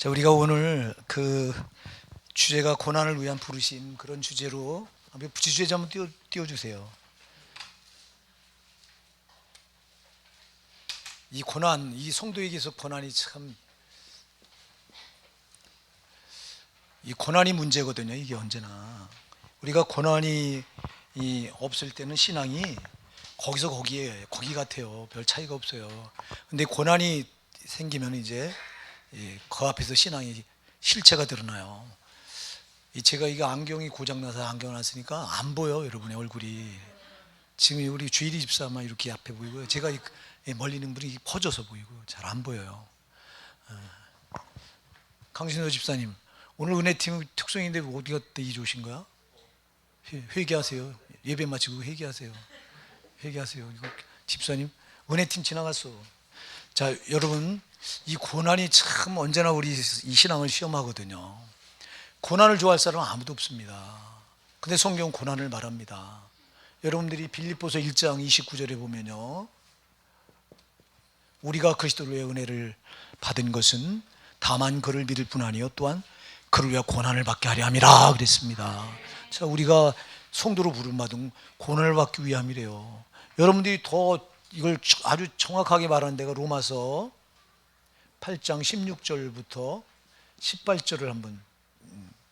자, 우리가 오늘 주제가 고난을 위한 부르심, 그런 주제로 한번 주제 한번 띄워주세요. 이 고난, 이 성도에게서 고난이 참, 이 고난이 문제거든요. 이게 언제나 우리가 고난이 없을 때는 신앙이 거기서 거기 같아요. 별 차이가 없어요. 근데 고난이 생기면 이제 그 앞에서 신앙이 실체가 드러나요. 제가 이거 안경이 고장나서 안경을 안 쓰니까 안 보여, 여러분의 얼굴이. 지금 우리 주일이 집사만 이렇게 앞에 보이고요. 제가 멀리 있는 분이 퍼져서 보이고 잘 안 보여요. 강신호 집사님, 오늘 은혜팀 특성인데 어디 갔다 이제 오신 거야? 회개하세요. 예배 마치고 회개하세요. 이거 집사님, 은혜팀 지나갔어. 자, 여러분, 이 고난이 참 언제나 우리 이 신앙을 시험하거든요. 고난을 좋아할 사람은 아무도 없습니다. 근데 성경은 고난을 말합니다. 여러분들이 빌립보서 1장 29절에 보면요, 우리가 그리스도로 은혜를 받은 것은 다만 그를 믿을 뿐 아니요 또한 그를 위하여 고난을 받게 하려 함이라 그랬습니다. 자, 우리가 성도로 부름받은 고난을 받기 위함이래요. 여러분들이 더 이걸 아주 정확하게 말하는 데가 로마서 8장 16절부터 18절을 한번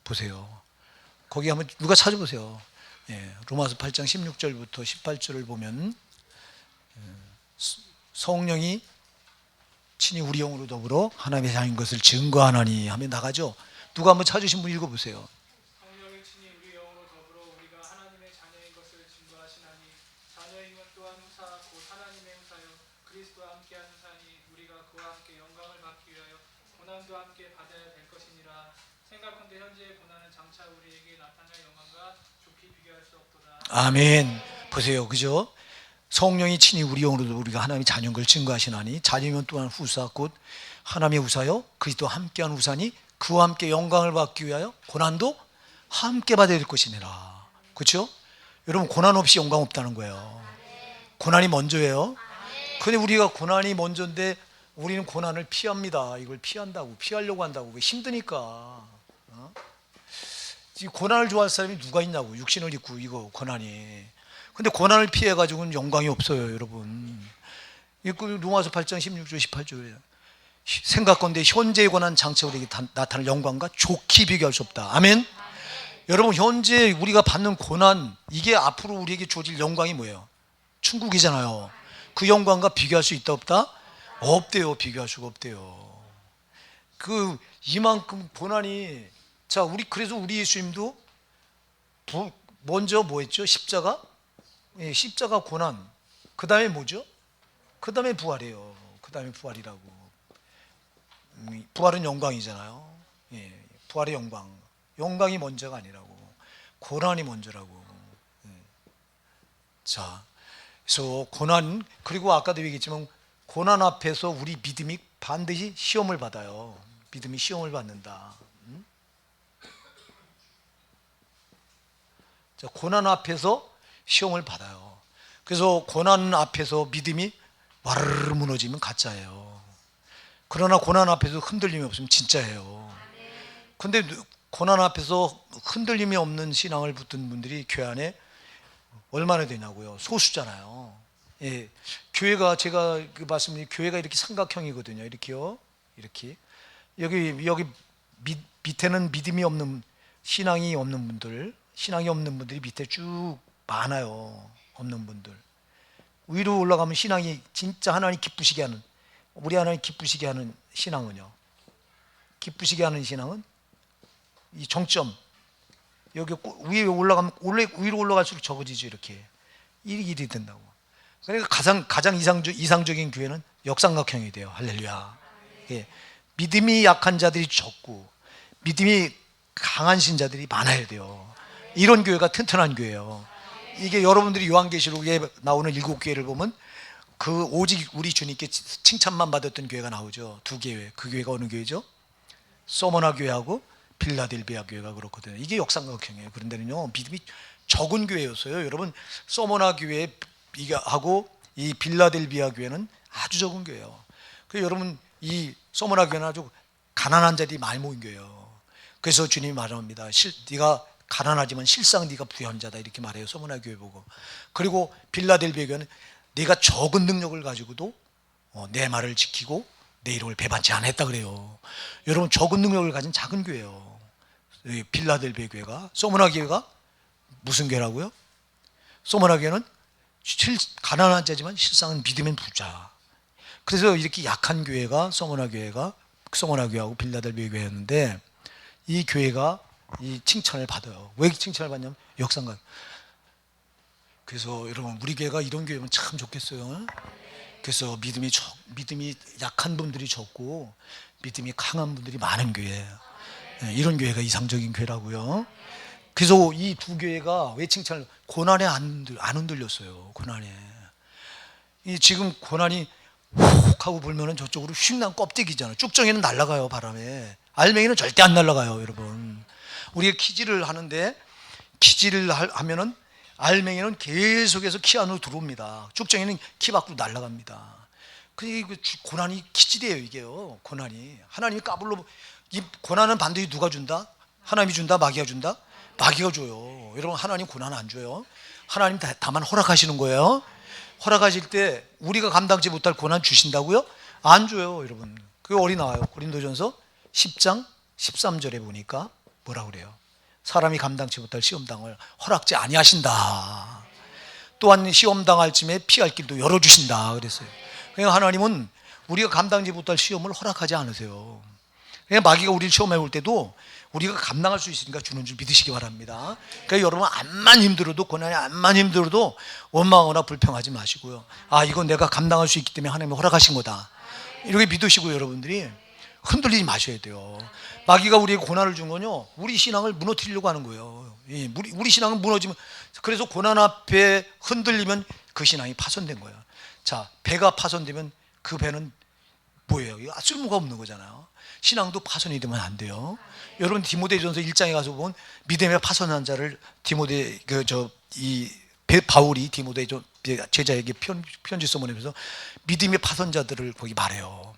보세요. 거기 한번 누가 찾아보세요. 로마서 8장 16절부터 18절을 보면 성령이 친히 우리 영으로 더불어 하나님의 자녀인 것을 증거하나니 하면 나가죠. 누가 한번 찾으신 분 읽어보세요. 성령이 친히 우리 영으로 더불어 우리가 하나님의 자녀인 것을 증거하시나니 자녀임은 또한 후사 곧 하나님의 후사요 그리스도와 함께한 후사니 우리가 그와 함께 영광을 받기 위하여 고난도 함께 받아야 될 것이니라. 생각컨대 현재의 고난은 장차 우리에게 나타날 영광과 좋게 비교할 수 없도다. 아멘. 보세요, 그죠? 성령이 친히 우리 영으로 우리가 하나님의 자녀인 걸 증거하시나니 자녀이면 또한 후사 곧 하나님의 후사요 그리스도와 함께한 후사니 그와 함께 영광을 받기 위하여 고난도 함께 받아야 될 것이니라. 그렇죠? 여러분, 고난 없이 영광 없다는 거예요. 고난이 먼저예요. 근데 우리가 고난이 먼저인데 우리는 고난을 피합니다. 이걸 피하려고 한다고. 왜? 힘드니까. 이 고난을 좋아할 사람이 누가 있냐고. 육신을 입고 이거 고난이. 근데 고난을 피해가지고는 영광이 없어요, 여러분. 로마서 8장 16절 18절에 생각건대 현재의 고난 장차 우리에게 나타날 영광과 좋게 비교할 수 없다. 아멘. 여러분, 현재 우리가 받는 고난, 이게 앞으로 우리에게 주어질 영광이 뭐예요? 천국이잖아요. 그 영광과 비교할 수 있다 없다? 없대요. 비교할 수가 없대요. 이만큼 고난이. 자, 그래서 우리 예수님도 먼저 뭐 했죠? 십자가 고난. 그 다음에 뭐죠? 그 다음에 부활이에요. 그 다음에 부활이라고. 부활은 영광이잖아요. 부활의 영광이 먼저가 아니라고. 고난이 먼저라고. 자, 그래서 고난, 그리고 아까도 얘기했지만 고난 앞에서 우리 믿음이 반드시 시험을 받아요. 믿음이 시험을 받는다. 자, 고난 앞에서 시험을 받아요. 그래서 고난 앞에서 믿음이 와르르 무너지면 가짜예요. 그러나 고난 앞에서 흔들림이 없으면 진짜예요. 근데 고난 앞에서 흔들림이 없는 신앙을 붙든 분들이 교회 안에 얼마나 되냐고요. 소수잖아요. 교회가, 제가 말씀드린 교회가 이렇게 삼각형이거든요. 이렇게요. 이렇게. 여기 밑에는 믿음이 없는, 신앙이 없는 분들이 밑에 쭉 많아요. 없는 분들. 위로 올라가면 신앙이 진짜 하나님 기쁘시게 하는, 우리 하나님 기쁘시게 하는 신앙은요. 기쁘시게 하는 신앙은 이 정점, 여기 위에 올라가면 위로 올라갈수록 적어지죠. 이렇게 일이 된다고. 그러니까 가장 이상적인 교회는 역삼각형이 돼요. 할렐루야. 믿음이 약한 자들이 적고 믿음이 강한 신자들이 많아야 돼요. 이런 교회가 튼튼한 교회예요. 이게 여러분들이 요한계시록에 나오는 7교회를 보면 오직 우리 주님께 칭찬만 받았던 교회가 나오죠. 2교회. 그 교회가 어느 교회죠? 소모나 교회하고 빌라델비아 교회가 그렇거든요. 이게 역삼각형이에요. 그런데는요, 믿음이 적은 교회였어요. 여러분, 소모나 교회하고 이 빌라델비아 교회는 아주 적은 교회예요. 그래서 여러분, 이 소모나 교회는 아주 가난한 자들이 많이 모인 교회예요. 그래서 주님이 말합니다. 네가 가난하지만 실상 네가 부유한 자다 이렇게 말해요. 소문화 교회 보고. 그리고 빌라델비아 교회는 네가 적은 능력을 가지고도 내 말을 지키고 내 이름을 배반치 않았다 그래요. 여러분 적은 능력을 가진 작은 교회예요. 빌라델비아 교회가. 소문화 교회가 무슨 교회라고요? 소문화 교회는 가난한 자지만 실상은 믿음은 부자. 그래서 이렇게 약한 교회가 소문화 교회하고 빌라델비아 교회였는데 이 교회가 이 칭찬을 받아요. 왜 칭찬을 받냐면 역사가. 그래서 여러분 우리 교회가 이런 교회면 참 좋겠어요. 그래서 믿음이 약한 분들이 적고 믿음이 강한 분들이 많은 교회예요. 이런 교회가 이상적인 교회라고요. 그래서 이 두 교회가 왜 칭찬을, 고난에 안 흔들렸어요. 고난에. 지금 고난이 훅 하고 불면은 저쪽으로 휙 난 껍데기잖아요. 쭉정이는 날아가요, 바람에. 알맹이는 절대 안 날아가요, 여러분. 우리가 키질을 하는데 키질을 하면은 알맹이는 계속해서 키 안으로 들어옵니다. 쭉정이는 키 밖으로 날아갑니다. 그 고난이 키질이에요, 이게요. 고난이 하나님이 까불로, 이 고난은 반드시 누가 준다? 하나님이 준다? 마귀가 준다? 마귀가 줘요. 여러분 하나님 고난 안 줘요. 하나님 다만 허락하시는 거예요. 허락하실 때 우리가 감당치 못할 고난 주신다고요? 안 줘요, 여러분. 그게 어디 나와요? 고린도전서 10장 13절에 보니까 뭐라 그래요? 사람이 감당치 못할 시험당을 허락지 아니하신다. 또한 시험당할 쯤에 피할 길도 열어주신다 그랬어요. 그러니까 하나님은 우리가 감당치 못할 시험을 허락하지 않으세요. 그러니까 마귀가 우리를 시험해 올 때도 우리가 감당할 수 있으니까 주는 줄 믿으시기 바랍니다. 그러니까 여러분 암만 힘들어도, 고난이 암만 힘들어도 원망하거나 불평하지 마시고요. 아, 이건 내가 감당할 수 있기 때문에 하나님이 허락하신 거다, 이렇게 믿으시고 여러분들이 흔들리지 마셔야 돼요. 마귀가 우리에게 고난을 준 건요, 우리 신앙을 무너뜨리려고 하는 거예요. 우리 신앙은 무너지면, 그래서 고난 앞에 흔들리면 그 신앙이 파손된 거예요. 자, 배가 파손되면 그 배는 뭐예요? 쓸모가 없는 거잖아요. 신앙도 파손이 되면 안 돼요. 여러분 디모데전서 1장에 가서 보면 믿음에 파손한 자를 바울이 디모데 제자에게 편지 써보내면서 믿음의 파손자들을 거기 말해요.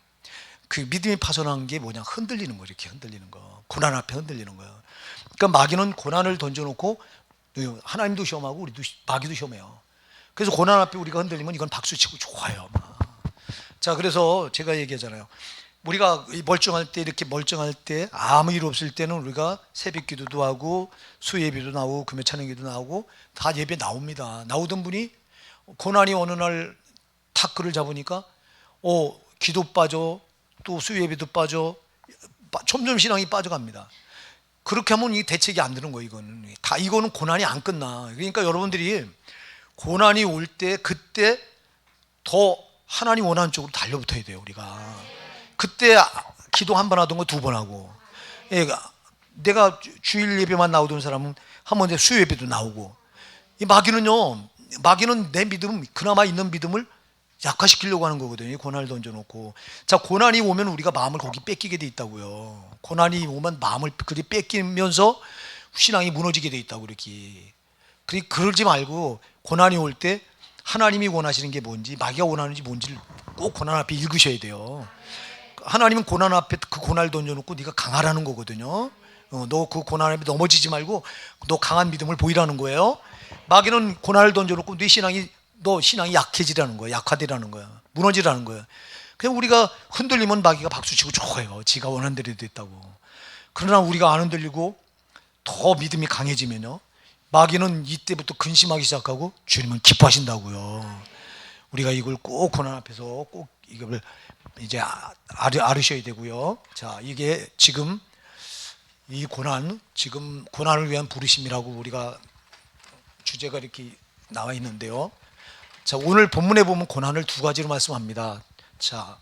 그 믿음이 파손한 게 뭐냐? 흔들리는 거, 이렇게 흔들리는 거. 고난 앞에 흔들리는 거예요. 그러니까 마귀는 고난을 던져놓고 하나님도 시험하고 우리도 마귀도 시험해요. 그래서 고난 앞에 우리가 흔들리면 이건 박수치고 좋아요. 자, 그래서 제가 얘기하잖아요. 우리가 멀쩡할 때, 이렇게 멀쩡할 때, 아무 일 없을 때는 우리가 새벽 기도도 하고 수예비도 나오고 금요 찬양 기도 나오고 다 예배 나옵니다. 나오던 분이 고난이 어느 날 탁구를 잡으니까 기도 빠져, 또 수예비도 빠져, 점점 신앙이 빠져갑니다. 그렇게 하면 이 대책이 안 되는 거예요. 이거는 고난이 안 끝나. 그러니까 여러분들이 고난이 올 때, 그때 더 하나님 원하는 쪽으로 달려붙어야 돼요. 우리가 그때 기도 한 번 하던 거 두 번 하고, 내가 주일 예배만 나오던 사람은 한 번에 수요 예배도 나오고. 이 마귀는 내 믿음, 그나마 있는 믿음을 약화시키려고 하는 거거든요. 고난을 던져놓고. 자, 고난이 오면 우리가 마음을 거기 뺏기게 돼 있다고요. 고난이 오면 마음을 그리 뺏기면서 신앙이 무너지게 돼 있다고. 그러지 말고 고난이 올 때 하나님이 원하시는 게 뭔지, 마귀가 원하는지 뭔지를 꼭 고난 앞에 읽으셔야 돼요. 하나님은 고난 앞에 그 고난을 던져놓고 네가 강하라는 거거든요. 너 그 고난 앞에 넘어지지 말고 너 강한 믿음을 보이라는 거예요. 마귀는 고난을 던져놓고 너 신앙이 약해지라는 거예요. 약화되라는 거야. 무너지라는 거예요. 그냥 우리가 흔들리면 마귀가 박수치고 좋아요. 지가 원하는 대로 됐다고. 그러나 우리가 안 흔들리고 더 믿음이 강해지면요, 마귀는 이때부터 근심하기 시작하고 주님은 기뻐하신다고요. 우리가 이걸 꼭 고난 앞에서 꼭 이걸 이제 알으셔야 되고요. 자, 이게 지금 이 지금 고난을 위한 부르심이라고 우리가 주제가 이렇게 나와 있는데요. 자, 오늘 본문에 보면 고난을 두 가지로 말씀합니다. 자,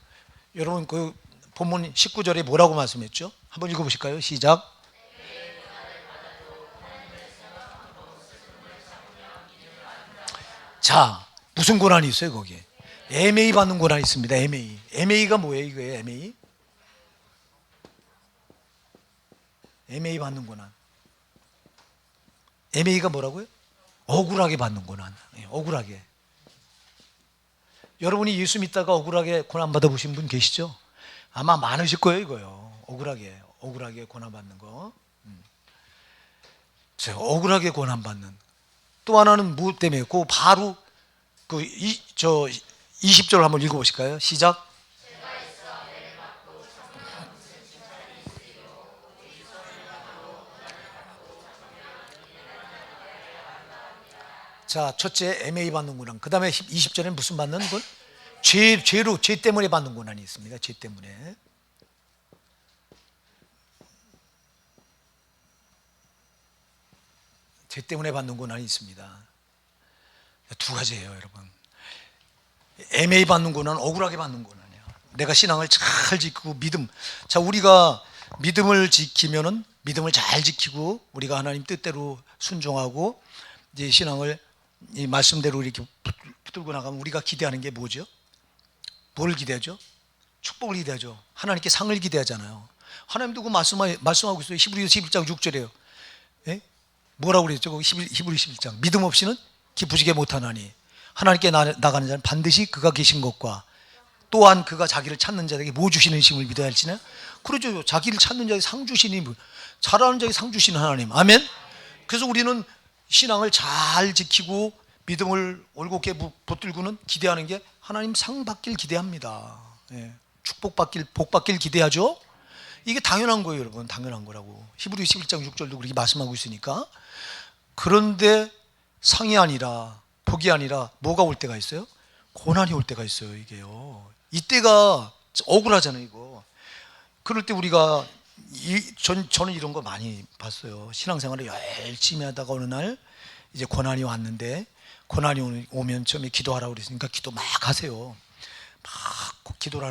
여러분 그 본문 19절에 뭐라고 말씀했죠? 한번 읽어보실까요? 시작. 자, 무슨 고난이 있어요 거기에? MA 받는 고난이 있습니다. MA가 뭐예요? 이거예요. MA 받는 고난. MA가 뭐라고요? 억울하게 받는 고난. 억울하게. 여러분이 예수 믿다가 억울하게 고난 받아보신 분 계시죠? 아마 많으실 거예요. 이거요. 억울하게 고난받는 거. 억울하게 고난받는. 또 하나는 뭐 때문에? 그 바로 20절 한번 읽어보실까요? 시작. 자, 첫째 MA 받는 고난. 그 다음에 20절에 무슨 받는 건? 죄 때문에 받는 고난이 있습니다. 죄 때문에. 죄 때문에 받는 고난이 있습니다. 두 가지예요, 여러분. MA 받는 고난은 억울하게 받는 고난이야. 내가 신앙을 잘 지키고 자, 우리가 믿음을 지키면은 믿음을 잘 지키고 우리가 하나님 뜻대로 순종하고 이제 신앙을 이 말씀대로 이렇게 붙들고 나가면 우리가 기대하는 게 뭐죠? 뭘 기대하죠? 축복을 기대하죠. 하나님께 상을 기대하잖아요. 하나님도 그 말씀하고 있어요. 히브리서 11장 6절에요. 예? 뭐라고 그랬죠? 히브리 11장. 믿음 없이는 기쁘시게 못하나니 하나님께 나가는 자는 반드시 그가 계신 것과 또한 그가 자기를 찾는 자에게 뭐 주시는 힘을 믿어야 할지는. 그러죠. 자기를 찾는 자에게 상 주시니, 잘하는 자에게 상 주시는 하나님. 아멘. 그래서 우리는 신앙을 잘 지키고 믿음을 올곧게 붙들고는 기대하는 게 하나님 상 받길 기대합니다. 예. 복 받길 기대하죠. 이게 당연한 거예요, 여러분. 당연한 거라고. 히브리 11장 6절도 그렇게 말씀하고 있으니까. 그런데 상이 아니라 복이 아니라 뭐가 올 때가 있어요? 고난이 올 때가 있어요. 이게요. 이때가 억울하잖아요, 이거. 그럴 때 우리가 저는 이런 거 많이 봤어요. 신앙생활을 열심히 하다가 어느 날 이제 고난이 왔는데, 고난이 오면 처음에 기도하라고 그랬으니까 기도 막 하세요. 막 기도를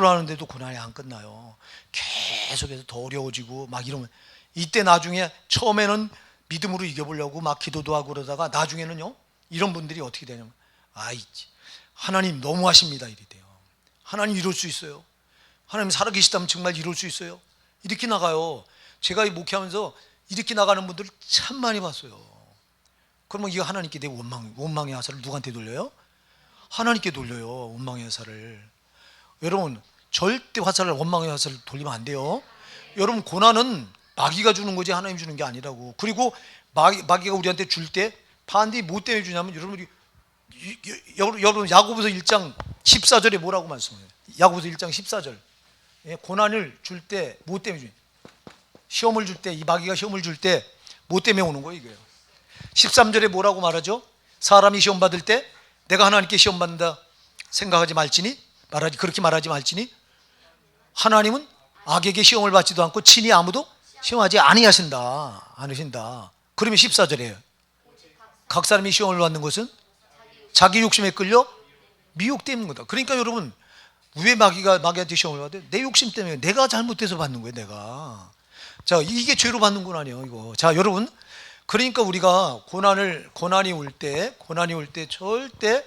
하는데도 고난이 안 끝나요. 계속해서 더 어려워지고 막 이러면, 이때 나중에 처음에는 믿음으로 이겨보려고 막 기도도 하고 그러다가 나중에는요, 이런 분들이 어떻게 되냐면, 하나님 너무하십니다 이래요. 하나님 이럴 수 있어요? 하나님 살아계시다면 정말 이럴 수 있어요? 이렇게 나가요. 제가 목회하면서 이렇게 나가는 분들 참 많이 봤어요. 그러면 이거 하나님께 내 원망의 화살을 누구한테 돌려요? 하나님께 돌려요. 원망의 화살을. 여러분, 절대 원망의 화살을 돌리면 안 돼요. 여러분, 고난은 마귀가 주는 거지 하나님 주는 게 아니라고. 그리고 마귀가 우리한테 줄 때 반드시 뭐 때문에 주냐면, 여러분 야고보서 1장 14절에 뭐라고 말씀해요? 야고보서 1장 14절. 고난을 줄 때 뭐 때문에 주냐? 시험을 줄 때, 이 마귀가 시험을 줄 때 뭐 때문에 오는 거예요, 이게요? 13절에 뭐라고 말하죠? 사람이 시험 받을 때 내가 하나님께 시험 받는다 그렇게 말하지 말지니 하나님은 악에게 시험을 받지도 않고 친히 아무도 시험하지 않으신다. 그러면 14절에요. 각 사람이 시험을 받는 것은 자기 욕심에 끌려 미혹되는 거다. 그러니까 여러분, 왜 마귀한테 시험을 받아요? 내 욕심 때문에, 내가 잘못해서 받는 거예요, 내가. 자, 이게 죄로 받는 건 아니에요, 이거. 자, 여러분, 그러니까 우리가 고난이 올 때 절대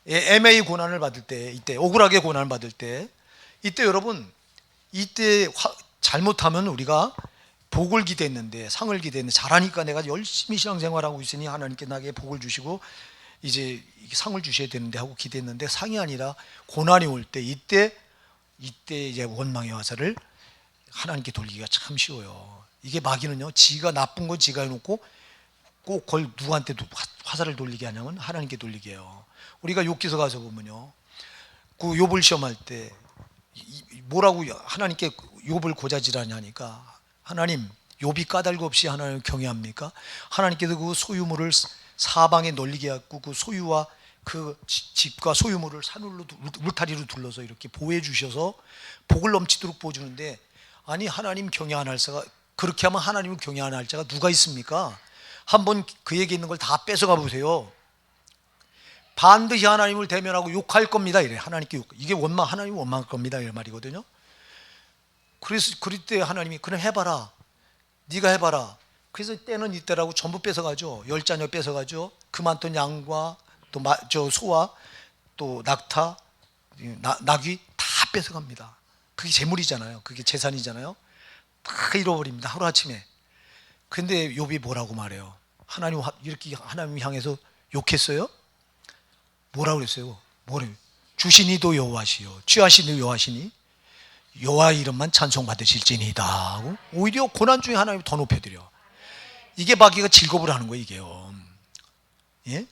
MA 고난을 받을 때, 이때 억울하게 고난을 받을 때, 이때 여러분, 잘못하면 우리가 복을 기대했는데, 상을 기대했는데, 잘하니까 내가 열심히 신앙생활하고 있으니 하나님께 나에게 복을 주시고 이제 상을 주셔야 되는데 하고 기대했는데, 상이 아니라 고난이 올 때, 이때 이제 원망의 화살을 하나님께 돌리기가 참 쉬워요. 이게 마귀는요, 지가 나쁜 건 지가 해놓고 꼭 그걸 누구한테 화살을 돌리게 하냐면 하나님께 돌리게 해요. 우리가 욥기서 가서 보면요, 그 욥을 시험할 때 뭐라고 하나님께 욥을 고자질하냐니까, 하나님, 욥이 까닭 없이 하나님을 경외합니까? 하나님께서 그 소유물을 사방에 널리게 해갖고 그 소유와 그 집과 소유물을 산울로 울타리로 둘러서 이렇게 보호해 주셔서 복을 넘치도록 보여주는데, 아니 하나님 경외 안 할 자가, 그렇게 하면 하나님을 경외 안 할 자가 누가 있습니까? 한번 그에게 있는 걸 다 뺏어가 보세요. 반드시 하나님을 대면하고 욕할 겁니다. 이래. 하나님께 이게 하나님 원망할 겁니다. 이런 말이거든요. 그래서 그럴 때 하나님이 그럼 해봐라. 네가 해봐라. 그래서 때는 이때라고 전부 뺏어가죠. 10자녀 뺏어가죠. 그 많던 양과 또 소와 또 낙타, 낙이 다 뺏어갑니다. 그게 재물이잖아요. 그게 재산이잖아요. 다 잃어버립니다. 하루아침에. 근데 욥이 뭐라고 말해요? 이렇게 하나님 향해서 욕했어요? 뭐라고 그랬어요? 주시니도 여호와시요, 취하시니도 여호와시니. 여호와 이름만 찬송받으실지니이다 하고 오히려 고난 중에 하나님 더 높여드려. 이게 마귀가 즐겁을 하는 거예요. 이게요. 예?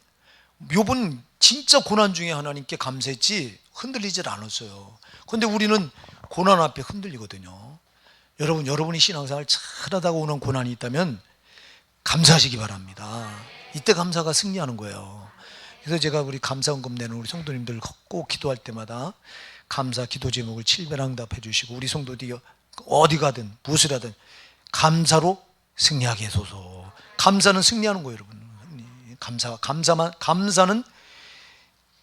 욥은 진짜 고난 중에 하나님께 감사했지 흔들리질 않았어요. 그런데 우리는 고난 앞에 흔들리거든요. 여러분이 신앙생활 잘하다가 오는 고난이 있다면 감사하시기 바랍니다. 이때 감사가 승리하는 거예요. 그래서 제가 우리 감사헌금 내는 우리 성도님들 꼭 기도할 때마다 감사 기도 제목을 칠배랑답해 주시고 우리 성도들이 어디 가든 무엇을 하든 감사로 승리하게 해소서. 감사는 승리하는 거예요, 여러분. 감사는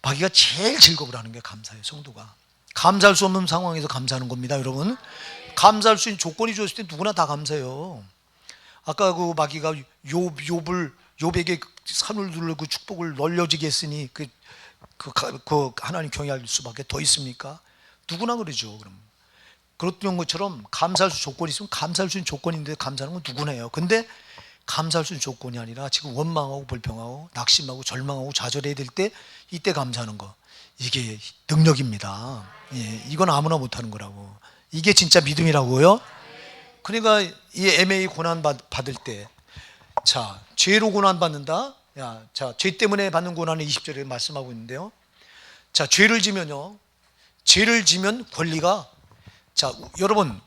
마귀가 제일 즐거울 하는 게 감사예요, 성도가. 감사할 수 없는 상황에서 감사하는 겁니다, 여러분. 감사할 수 있는 조건이 주었을 때 누구나 다 감사해요. 아까 그 마귀가 욥에게 산을 두르고 축복을 널려지게 했으니 그 하나님 경외할 수밖에 더 있습니까? 누구나 그러죠. 그런 것처럼 감사할 수 조건이 있으면 감사할 수 있는 조건인데 감사하는 건 누구나 해요. 근데 감사할 수 있는 조건이 아니라 지금 원망하고 불평하고 낙심하고 절망하고 좌절해야 될 때 이때 감사하는 거, 이게 능력입니다. 예, 이건 아무나 못하는 거라고. 이게 진짜 믿음이라고요. 그러니까 이 애매히 고난 받을 때, 자, 죄로 고난 받는다. 죄 때문에 받는 고난을 20절에 말씀하고 있는데요. 자, 죄를 지면 권리가, 자, 여러분,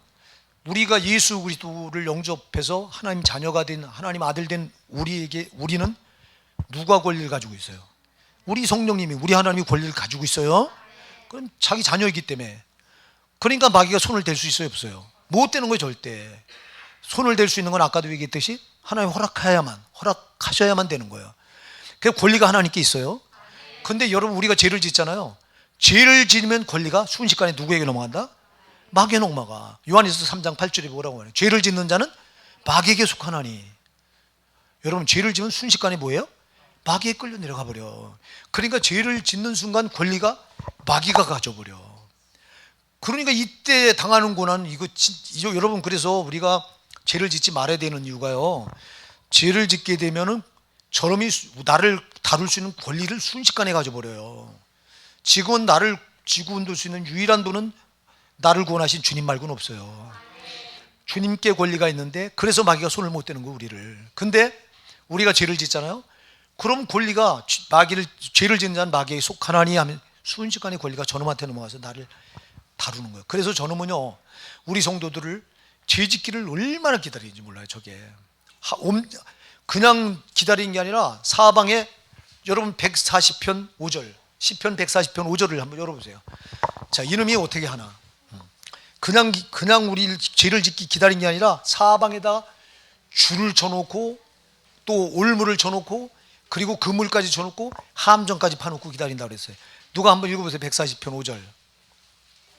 우리가 예수 그리스도를 영접해서 하나님 자녀가 된 하나님 아들 된 우리는 누가 권리를 가지고 있어요? 우리 성령님이, 우리 하나님이 권리를 가지고 있어요. 그럼 자기 자녀이기 때문에. 그러니까 마귀가 손을 댈 수 있어요, 없어요? 못 대는 거예요, 절대. 손을 댈 수 있는 건 아까도 얘기했듯이 하나님 허락하셔야만 되는 거예요. 그 권리가 하나님께 있어요. 근데 여러분, 우리가 죄를 짓잖아요. 죄를 지으면 권리가 순식간에 누구에게 넘어간다? 마귀에 넘어가. 요한일서 3장 8절에 뭐라고 하나요? 죄를 짓는 자는 마귀에게 속하나니. 여러분, 죄를 지면 순식간에 뭐예요? 마귀에 끌려 내려가 버려. 그러니까 죄를 짓는 순간 권리가 마귀가 가져버려. 그러니까 이때 당하는 고난, 이거 여러분, 그래서 우리가 죄를 짓지 말아야 되는 이유가요, 죄를 짓게 되면은 저놈이 나를 다룰 수 있는 권리를 순식간에 가져버려요. 지금 나를 지구 흔들 수 있는 유일한 분은 나를 구원하신 주님 말고는 없어요. 주님께 권리가 있는데, 그래서 마귀가 손을 못 대는 거예요, 우리를. 근데 우리가 죄를 짓잖아요. 그럼 권리가, 죄를 짓는 자는 마귀에 속하나니 하면 순식간에 권리가 저놈한테 넘어가서 나를 다루는 거예요. 그래서 저놈은요, 우리 성도들을 죄 짓기를 얼마나 기다리는지 몰라요. 저게 그냥 기다리는 게 아니라 사방에, 여러분 140편 5절, 시편 140편 5절을 한번 열어보세요. 자, 이놈이 어떻게 하나. 그냥 우리 죄를 짓기 기다린 게 아니라 사방에다 줄을 쳐놓고 또 올무를 쳐놓고 그리고 그물까지 쳐놓고 함정까지 파놓고 기다린다고 그랬어요. 누가 한번 읽어보세요. 140편 5절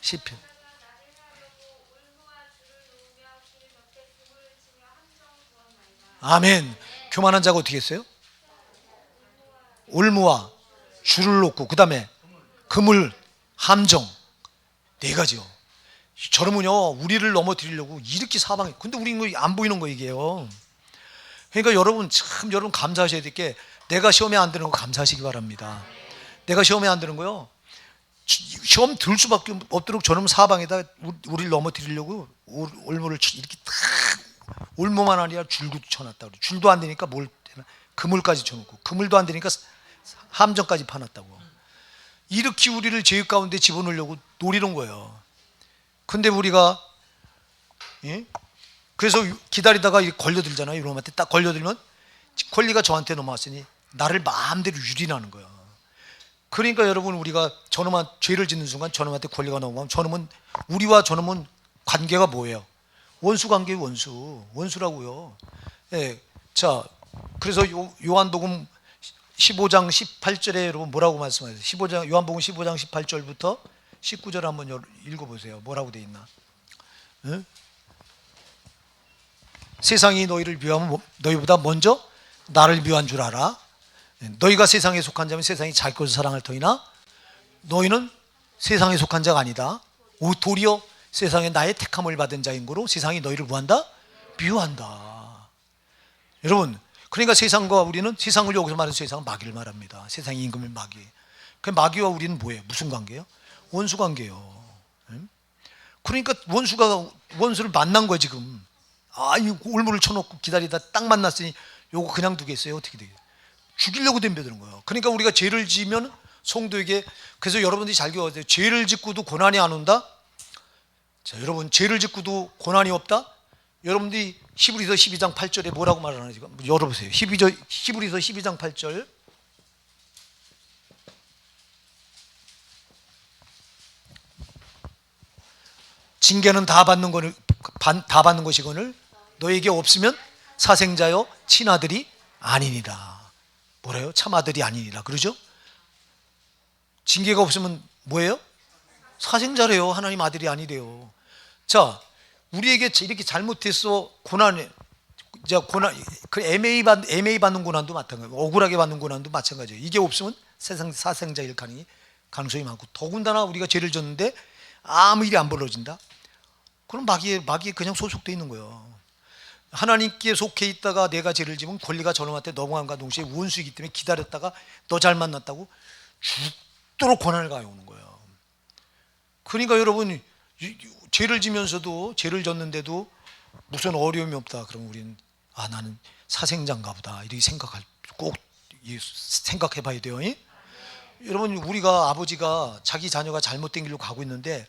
시편. 아멘. 교만한 자가 어떻게 했어요? 올무와 줄을 놓고 그 다음에 그물, 함정, 네 가지요. 저러면요, 우리를 넘어뜨리려고 이렇게 사방에. 근데 우리는 안 보이는 거 이게요. 그러니까 여러분, 여러분 감사하셔야 될 게, 내가 시험에 안 드는 거 감사하시기 바랍니다. 내가 시험에 안 드는 거요, 시험 들 수밖에 없도록 저놈 사방에다 우리를 넘어뜨리려고 올무를 이렇게 탁, 올무만 아니라 줄도 쳐놨다고. 줄도 안 되니까 그물까지 쳐놓고, 그물도 안 되니까 함정까지 파놨다고. 이렇게 우리를 죄 가운데 집어넣으려고 노리는 거예요. 근데 우리가, 예? 그래서 기다리다가 걸려들잖아요. 이놈한테 딱 걸려들면 권리가 저한테 넘어왔으니 나를 마음대로 유린하는 거예요. 그러니까 여러분, 우리가 저놈한 죄를 짓는 순간 저놈한테 권리가 넘어가면, 우리와 저놈은 관계가 뭐예요? 원수 관계예요. 원수라고요. 예. 자, 그래서 요한복음 15장 18절에 여러분 뭐라고 말씀하세요? 요한복음 15장 18절부터 19절 한번 읽어보세요. 뭐라고 돼 있나? 응? 세상이 너희를 미워하면 너희보다 먼저 나를 미워한 줄 알아. 너희가 세상에 속한 자면 세상이 자기 것을 사랑할 터이나 너희는 세상에 속한 자가 아니다. 도리어 세상에 나의 택함을 받은 자인 거로 세상이 너희를 뭐한다? 미워한다. 여러분, 그러니까 세상과 우리는, 세상을 여기서 말하는 세상은 마귀를 말합니다. 세상의 임금인 마귀. 그 마귀와 우리는 뭐예요? 무슨 관계예요? 원수 관계예요. 그러니까 원수를 만난 거야 지금. 이 올무를 쳐놓고 기다리다 딱 만났으니 요거 그냥 두겠어요? 어떻게 되겠어요? 죽이려고 덤벼드는 거예요. 그러니까 우리가 죄를 지으면 성도에게, 그래서 여러분들이 잘 기억하세요. 죄를 짓고도 고난이 안 온다? 자, 여러분, 죄를 짓고도 고난이 없다? 여러분들이 히브리서 12장 8절에 뭐라고 말하는지 열어보세요. 히브리서 12장 8절. 징계는 다 받는 것이거늘 너에게 없으면 사생자여 친아들이 아니니라. 뭐래요? 참아들이 아니니라. 그러죠? 징계가 없으면 뭐예요? 사생자래요. 하나님 아들이 아니래요. 자, 우리에게 이렇게 잘못해서 애매히 받는 고난도 마찬가지고, 억울하게 받는 고난도 마찬가지예요. 이게 없으면 사생자일 가능성이 많고, 더군다나 우리가 죄를 졌는데 아무 일이 안 벌어진다? 그럼 마귀에 그냥 소속돼 있는 거예요. 하나님께 속해 있다가 내가 죄를 지면 권리가 저놈한테 넘어간과 동시에 원수이기 때문에 기다렸다가 너 잘 만났다고 죽도록 고난을 가해오는 거예요. 그러니까 여러분, 죄를 지면서도, 죄를 졌는데도 무슨 어려움이 없다 그러면 우리는 나는 사생자인가 보다 이렇게 꼭 생각해 봐야 돼요. 여러분, 우리가 아버지가 자기 자녀가 잘못된 길로 가고 있는데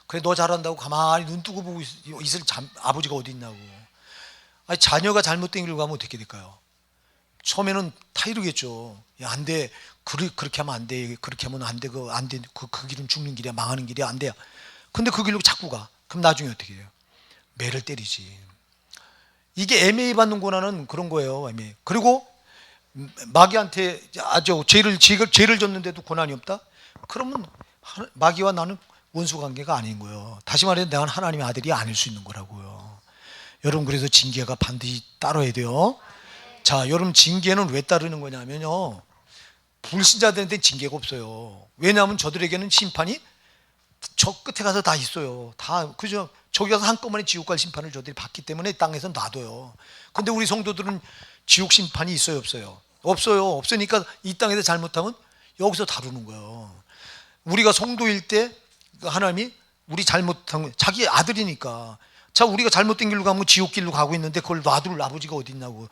그래 너 잘한다고 가만히 눈 뜨고 보고 있을 아버지가 어디 있냐고. 자녀가 잘못된 길로 가면 어떻게 될까요? 처음에는 타이르겠죠. 야, 안 돼. 그렇게 하면 안 돼. 그렇게 하면 안 돼. 안 돼. 그 길은 죽는 길이야. 망하는 길이야. 안 돼. 근데 그 길로 자꾸 가. 그럼 나중에 어떻게 해요? 매를 때리지. 이게 애매히 받는 고난은 그런 거예요. 애매히. 그리고 마귀한테 죄를 졌는데도 고난이 없다? 그러면 마귀와 나는 원수 관계가 아닌 거예요. 다시 말해 내가 하나님의 아들이 아닐 수 있는 거라고요. 여러분, 그래서 징계가 반드시 따라야 돼요. 자, 여러분, 징계는 왜 따르는 거냐면요, 불신자들한테 징계가 없어요. 왜냐하면 저들에게는 심판이 저 끝에 가서 다 있어요. 다 그죠? 저기 가서 한꺼번에 지옥 갈 심판을 저들이 받기 때문에 땅에서 놔둬요. 근데 우리 성도들은 지옥 심판이 있어요, 없어요? 없어요. 없으니까 이 땅에서 잘못하면 여기서 다루는 거예요. 우리가 성도일 때 하나님이 우리 잘못한 자기 아들이니까, 자, 우리가 잘못된 길로 가면 지옥 길로 가고 있는데 그걸 놔둘 아버지가 어디 있냐고.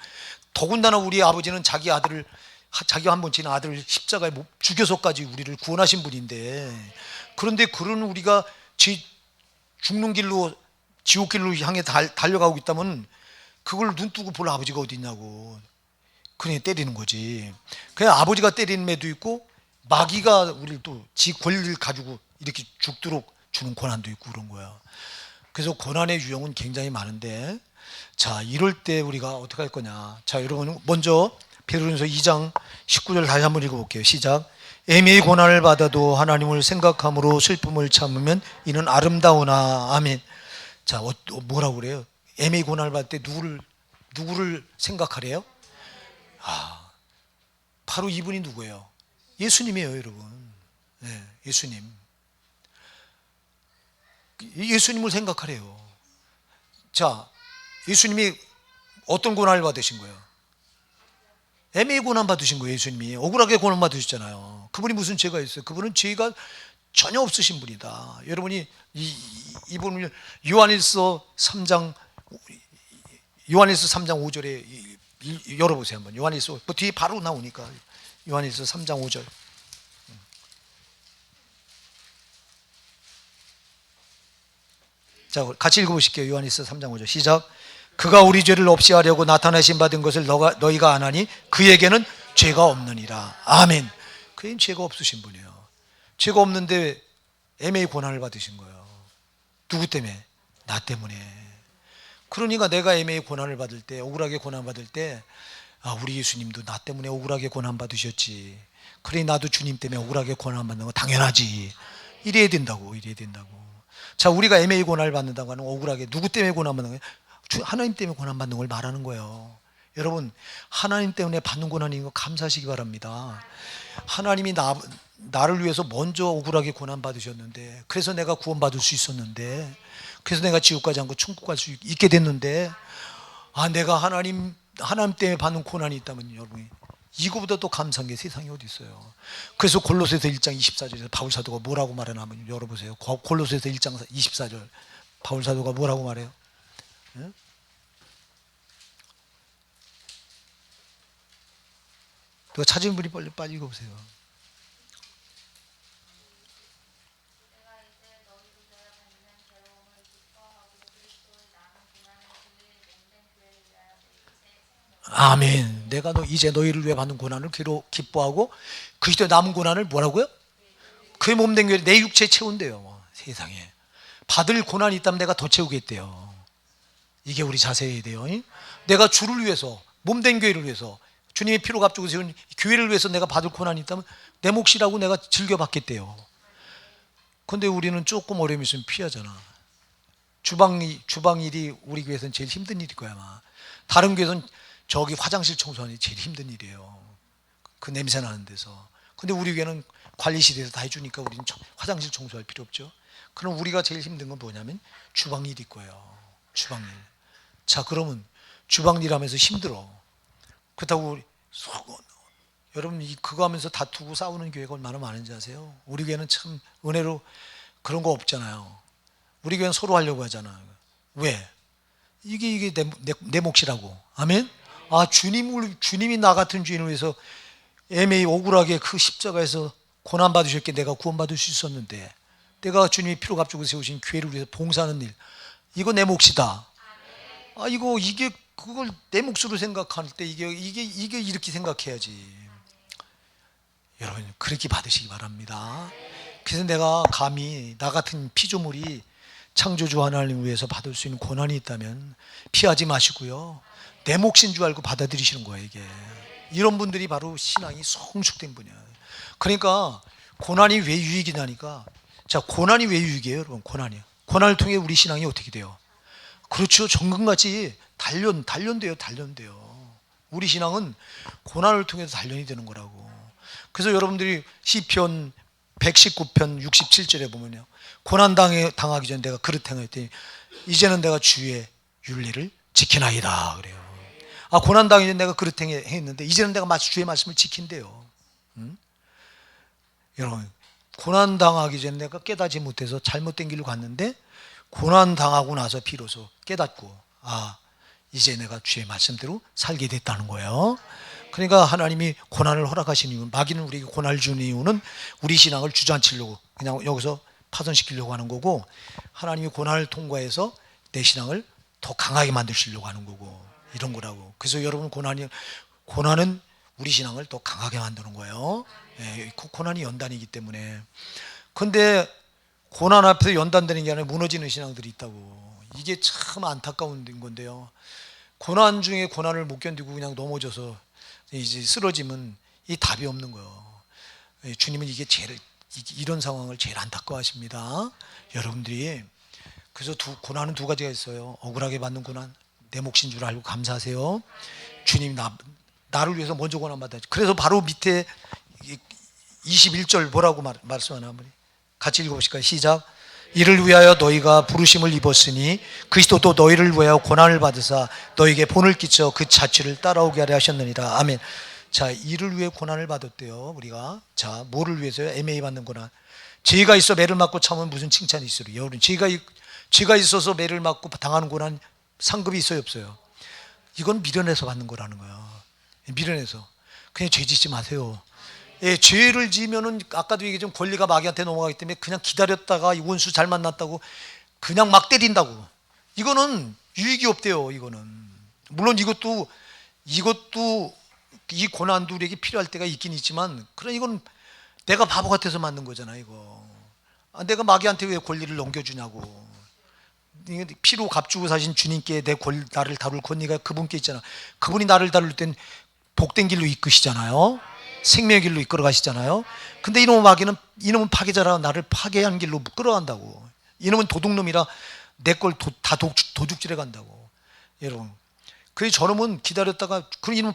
더군다나 우리 아버지는 자기가 한 번 지난 아들을 십자가에 죽여서까지 우리를 구원하신 분인데, 그런데 그런 우리가 죽는 길로 지옥 길로 향해 달려가고 있다면 그걸 눈뜨고 볼 아버지가 어디 있냐고. 그냥 때리는 거지. 그냥 아버지가 때리는 애도 있고 마귀가 우리를 또 지 권리를 가지고 이렇게 죽도록 주는 고난도 있고 그런 거야. 그래서 고난의 유형은 굉장히 많은데, 자, 이럴 때 우리가 어떻게 할 거냐. 자, 여러분, 먼저 베드로전서 2장 19절 다시 한번 읽어볼게요. 시작. 애매히 고난을 받아도 하나님을 생각함으로 슬픔을 참으면 이는 아름다우나. 아멘. 자, 뭐라고 그래요? 애매히 고난을 받을 때 누구를 생각하래요? 바로 이분이 누구예요? 예수님이에요, 여러분. 네, 예수님. 예수님을 생각하래요. 자, 예수님이 어떤 고난을 받으신 거예요? 애매히 고난 받으신 거예요. 예수님이 억울하게 고난 받으셨잖아요. 그분이 무슨 죄가 있어요? 그분은 죄가 전혀 없으신 분이다. 여러분이 이분을 요한일서 3장 5절에 열어보세요. 한번. 요한일서 뒤에 바로 나오니까 요한일서 3장 5절. 자, 같이 읽어보실게요. 요한일서 3장 5절 시작. 그가 우리 죄를 없이 하려고 나타내신 받은 것을 너희가 아나니 그에게는 죄가 없느니라. 아멘. 그는 죄가 없으신 분이에요. 죄가 없는데 애매히 고난을 받으신 거예요. 누구 때문에? 나 때문에. 그러니까 내가 애매히 고난을 받을 때, 억울하게 고난 받을 때, 우리 예수님도 나 때문에 억울하게 고난 받으셨지. 그래, 나도 주님 때문에 억울하게 고난 받는 거 당연하지. 이래야 된다고. 자, 우리가 애매히 고난을 받는다고 하는 억울하게 누구 때문에 고난 받는 거예요? 하나님 때문에 고난 받는 걸 말하는 거예요. 여러분, 하나님 때문에 받는 고난인 거 감사하시기 바랍니다. 하나님이 나를 위해서 먼저 억울하게 고난 받으셨는데, 그래서 내가 구원받을 수 있었는데, 그래서 내가 지옥 가지 않고 천국 갈 수 있게 됐는데, 내가 하나님 때문에 받는 고난이 있다면 여러분이 이거보다 또 감사한 게 세상에 어디 있어요. 그래서 골로새서 1장 24절에서 바울 사도가 뭐라고 말하냐면, 열어보세요. 골로새서 1장 24절 바울 사도가 뭐라고 말해요? 예? 누가 찾은 분이 빨리 읽어보세요. 아멘. 내가 이제 너희를 위해 받는 고난을 기뻐하고 그리스도의 남은 고난을 뭐라고요? 그의 몸된 교회 내 육체에 채운대요. 세상에 받을 고난이 있다면 내가 더 채우겠대요. 이게 우리 자세해야 돼요. 내가 주를 위해서 몸된 교회를 위해서 주님의 피로 값주고 세운 교회를 위해서 내가 받을 고난이 있다면 내 몫이라고 내가 즐겨받겠대요. 근데 우리는 조금 어려움이 있으면 피하잖아. 주방일이 우리 교회에서는 제일 힘든 일일 거야 아마. 다른 교회에서는 저기 화장실 청소하는 게 제일 힘든 일이에요. 그 냄새 나는 데서. 근데 우리 교회는 관리실에서 다 해주니까 우리는 화장실 청소할 필요 없죠. 그럼 우리가 제일 힘든 건 뭐냐면 주방일일 거예요. 주방일. 자, 그러면 주방일 하면서 힘들어. 그렇다고 여러분 그거 하면서 다투고 싸우는 교회가 얼마나 많은지 아세요? 우리 교회는 참 은혜로 그런 거 없잖아요. 우리 교회는 서로 하려고 하잖아요. 왜? 이게 내 몫이라고. 아멘? 아, 주님이 나 같은 죄인을 위해서 애매히 억울하게 그 십자가에서 고난받으셨기에 내가 구원받을 수 있었는데, 내가 주님이 피로 값주고 세우신 교회를 위해서 봉사하는 일, 이거 내 몫이다. 아, 이게 그걸 내 몫으로 생각할 때 이게 이렇게 생각해야지. 여러분 그렇게 받으시기 바랍니다. 그래서 내가 감히 나 같은 피조물이 창조주 하나님을 위해서 받을 수 있는 고난이 있다면 피하지 마시고요, 내 몫인 줄 알고 받아들이시는 거예요. 이게 이런 분들이 바로 신앙이 성숙된 분이에요. 그러니까 고난이 왜 유익이냐니까. 자, 고난이 왜 유익이에요 여러분? 고난을 통해 우리 신앙이 어떻게 돼요? 그렇죠. 정금같이 단련돼요. 우리 신앙은 고난을 통해서 단련이 되는 거라고. 그래서 여러분들이 시편 119편 67절에 보면요, 고난 당하기 전에 내가 그릇 행했더니 이제는 내가 주의 율례를 지키나이다 그래요. 아, 고난 당하기 전에 내가 그릇 행했는데 이제는 내가 주의 말씀을 지킨대요. 여러분 고난 당하기 전에 내가 깨닫지 못해서 잘못된 길로 갔는데 고난 당하고 나서 비로소 깨닫고, 아, 이제 내가 주의 말씀대로 살게 됐다는 거예요. 그러니까 하나님이 고난을 허락하신 이유는, 마귀는 우리에게 고난을 주는 이유는 우리 신앙을 주저앉히려고, 그냥 여기서 파손시키려고 하는 거고, 하나님이 고난을 통과해서 내 신앙을 더 강하게 만드시려고 하는 거고, 이런 거라고. 그래서 여러분 고난은 우리 신앙을 더 강하게 만드는 거예요. 예, 고난이 연단이기 때문에. 근데 고난 앞에서 연단되는 게 아니라 무너지는 신앙들이 있다고. 이게 참 안타까운 건데요, 고난 중에 고난을 못 견디고 그냥 넘어져서 이제 쓰러지면 이 답이 없는 거예요. 주님은 이런 상황을 제일 안타까워하십니다. 여러분들이. 그래서 고난은 두 가지가 있어요. 억울하게 받는 고난, 내 몫인 줄 알고 감사하세요. 주님 나를 위해서 먼저 고난받았지. 그래서 바로 밑에 21절 뭐라고 말씀하나 같이 읽어보실까요? 시작. 이를 위하여 너희가 부르심을 입었으니 그리스도도 너희를 위하여 고난을 받으사 너희에게 본을 끼쳐 그 자취를 따라오게 하려 하셨느니라. 아멘. 자, 이를 위해 고난을 받았대요 우리가. 자, 뭐를 위해서요? 애매히 받는 고난. 죄가 있어 매를 맞고 참으면 무슨 칭찬이 있으리. 여러분 죄가 있어서 매를 맞고 당하는 고난 상급이 있어요 없어요? 이건 미련해서 받는 거라는 거예요. 미련해서. 그냥 죄 짓지 마세요. 예, 죄를 지으면은 아까도 얘기했지만 권리가 마귀한테 넘어가기 때문에 그냥 기다렸다가 이 원수 잘 만났다고 그냥 막 때린다고. 이거는 유익이 없대요. 이거는 물론 이것도 이 고난도 우리에게 필요할 때가 있긴 있지만, 그런 이건 내가 바보 같아서 만든 거잖아 이거. 아, 내가 마귀한테 왜 권리를 넘겨주냐고. 피로 값주고 사신 주님께 나를 다룰 권리가 그분께 있잖아. 그분이 나를 다룰 땐 복된 길로 이끄시잖아요. 생명의 길로 이끌어 가시잖아요. 근데 이놈의 마귀는, 이놈은 파괴자라 나를 파괴한 길로 끌어간다고. 이놈은 도둑놈이라 내 걸 다 도둑질해 간다고. 여러분, 그래서 저놈은 기다렸다가 그 이놈은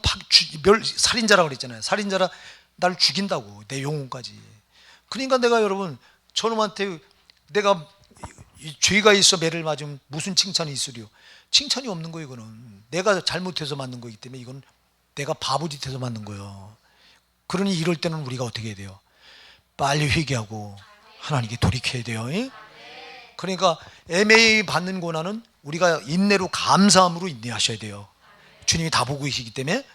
살인자라고 그랬잖아요. 살인자라 나를 죽인다고, 내 영혼까지. 그러니까 내가 여러분 저놈한테 내가 죄가 있어 매를 맞으면 무슨 칭찬이 있으리요? 칭찬이 없는 거예요. 이거는 내가 잘못해서 맞는 거기 때문에 이건 내가 바보짓해서 맞는 거예요. 그러니 이럴 때는 우리가 어떻게 해야 돼요? 빨리 회개하고 하나님께 돌이켜야 돼요. 그러니까 애매히 받는 고난은 우리가 인내로 감사함으로 인내하셔야 돼요. 주님이 다 보고 계시기 때문에.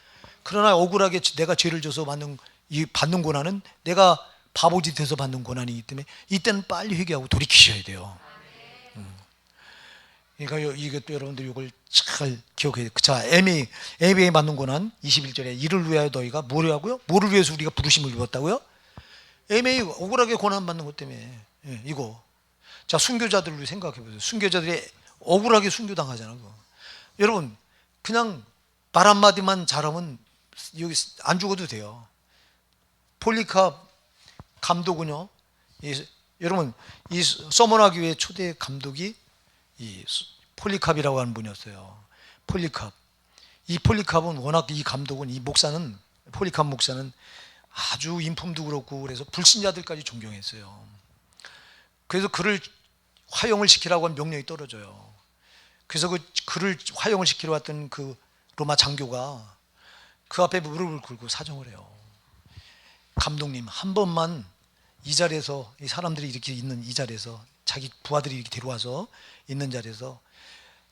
그러나 억울하게 내가 죄를 져서 받는 고난은 내가 바보짓해서 받는 고난이기 때문에 이때는 빨리 회개하고 돌이키셔야 돼요. 그러니까 이것도 여러분들 이걸 잘 기억해야 돼요. 자, 애매히 받는 고난 21절에 이를 위하여 너희가 뭐를 하고요? 뭐를 위해서 우리가 부르심을 입었다고요? 애매히 억울하게 고난 받는 것 때문에. 예, 이거. 자, 순교자들로 생각해 보세요. 순교자들이 억울하게 순교당하잖아. 그거. 여러분, 그냥 말 한마디만 잘하면 여기 안 죽어도 돼요. 폴리캅 감독은요, 여러분, 이 서머나 교회 초대 감독이 이 폴리캅이라고 하는 분이었어요. 폴리캅. 이 폴리캅은 워낙 이 감독은, 이 목사는, 폴리캅 목사는 아주 인품도 그렇고 그래서 불신자들까지 존경했어요. 그래서 그를 화형을 시키라고 한 명령이 떨어져요. 그래서 그를 화형을 시키러 왔던 그 로마 장교가 그 앞에 무릎을 꿇고 사정을 해요. 감독님, 한 번만 이 자리에서, 이 사람들이 이렇게 있는 이 자리에서, 자기 부하들이 이렇게 데려와서 있는 자리에서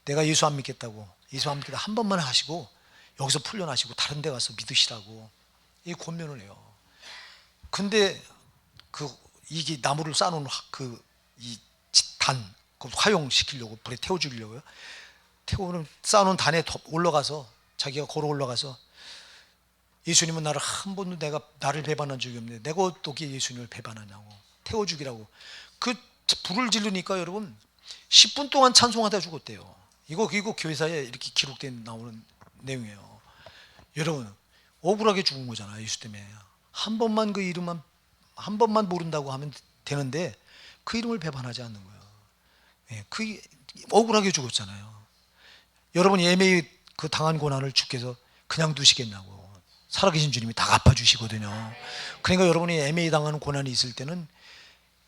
내가 예수 안 믿겠다고, 예수 안 믿겠다 한 번만 하시고 여기서 풀려나시고 다른 데 가서 믿으시라고 이 권면을 해요. 근데 이게 나무를 쌓아놓은 그 화용시키려고, 불에 태워 죽이려고요. 쌓아놓은 단에 올라가서, 자기가 걸어 올라가서 예수님은 나를 한 번도 나를 배반한 적이 없는데 내가 어떻게 예수님을 배반하냐고, 태워 죽이라고. 그 불을 지르니까 여러분 10분 동안 찬송하다 죽었대요. 이거 교회사에 이렇게 기록된 나오는 내용이에요. 여러분, 억울하게 죽은 거잖아요. 예수 때문에. 한 번만 그 이름만, 한 번만 모른다고 하면 되는데 그 이름을 배반하지 않는 거예요. 예, 그 억울하게 죽었잖아요. 여러분이 애매히 그 당한 고난을 주께서 그냥 두시겠냐고. 살아계신 주님이 다 갚아주시거든요. 그러니까 여러분이 애매히 당하는 고난이 있을 때는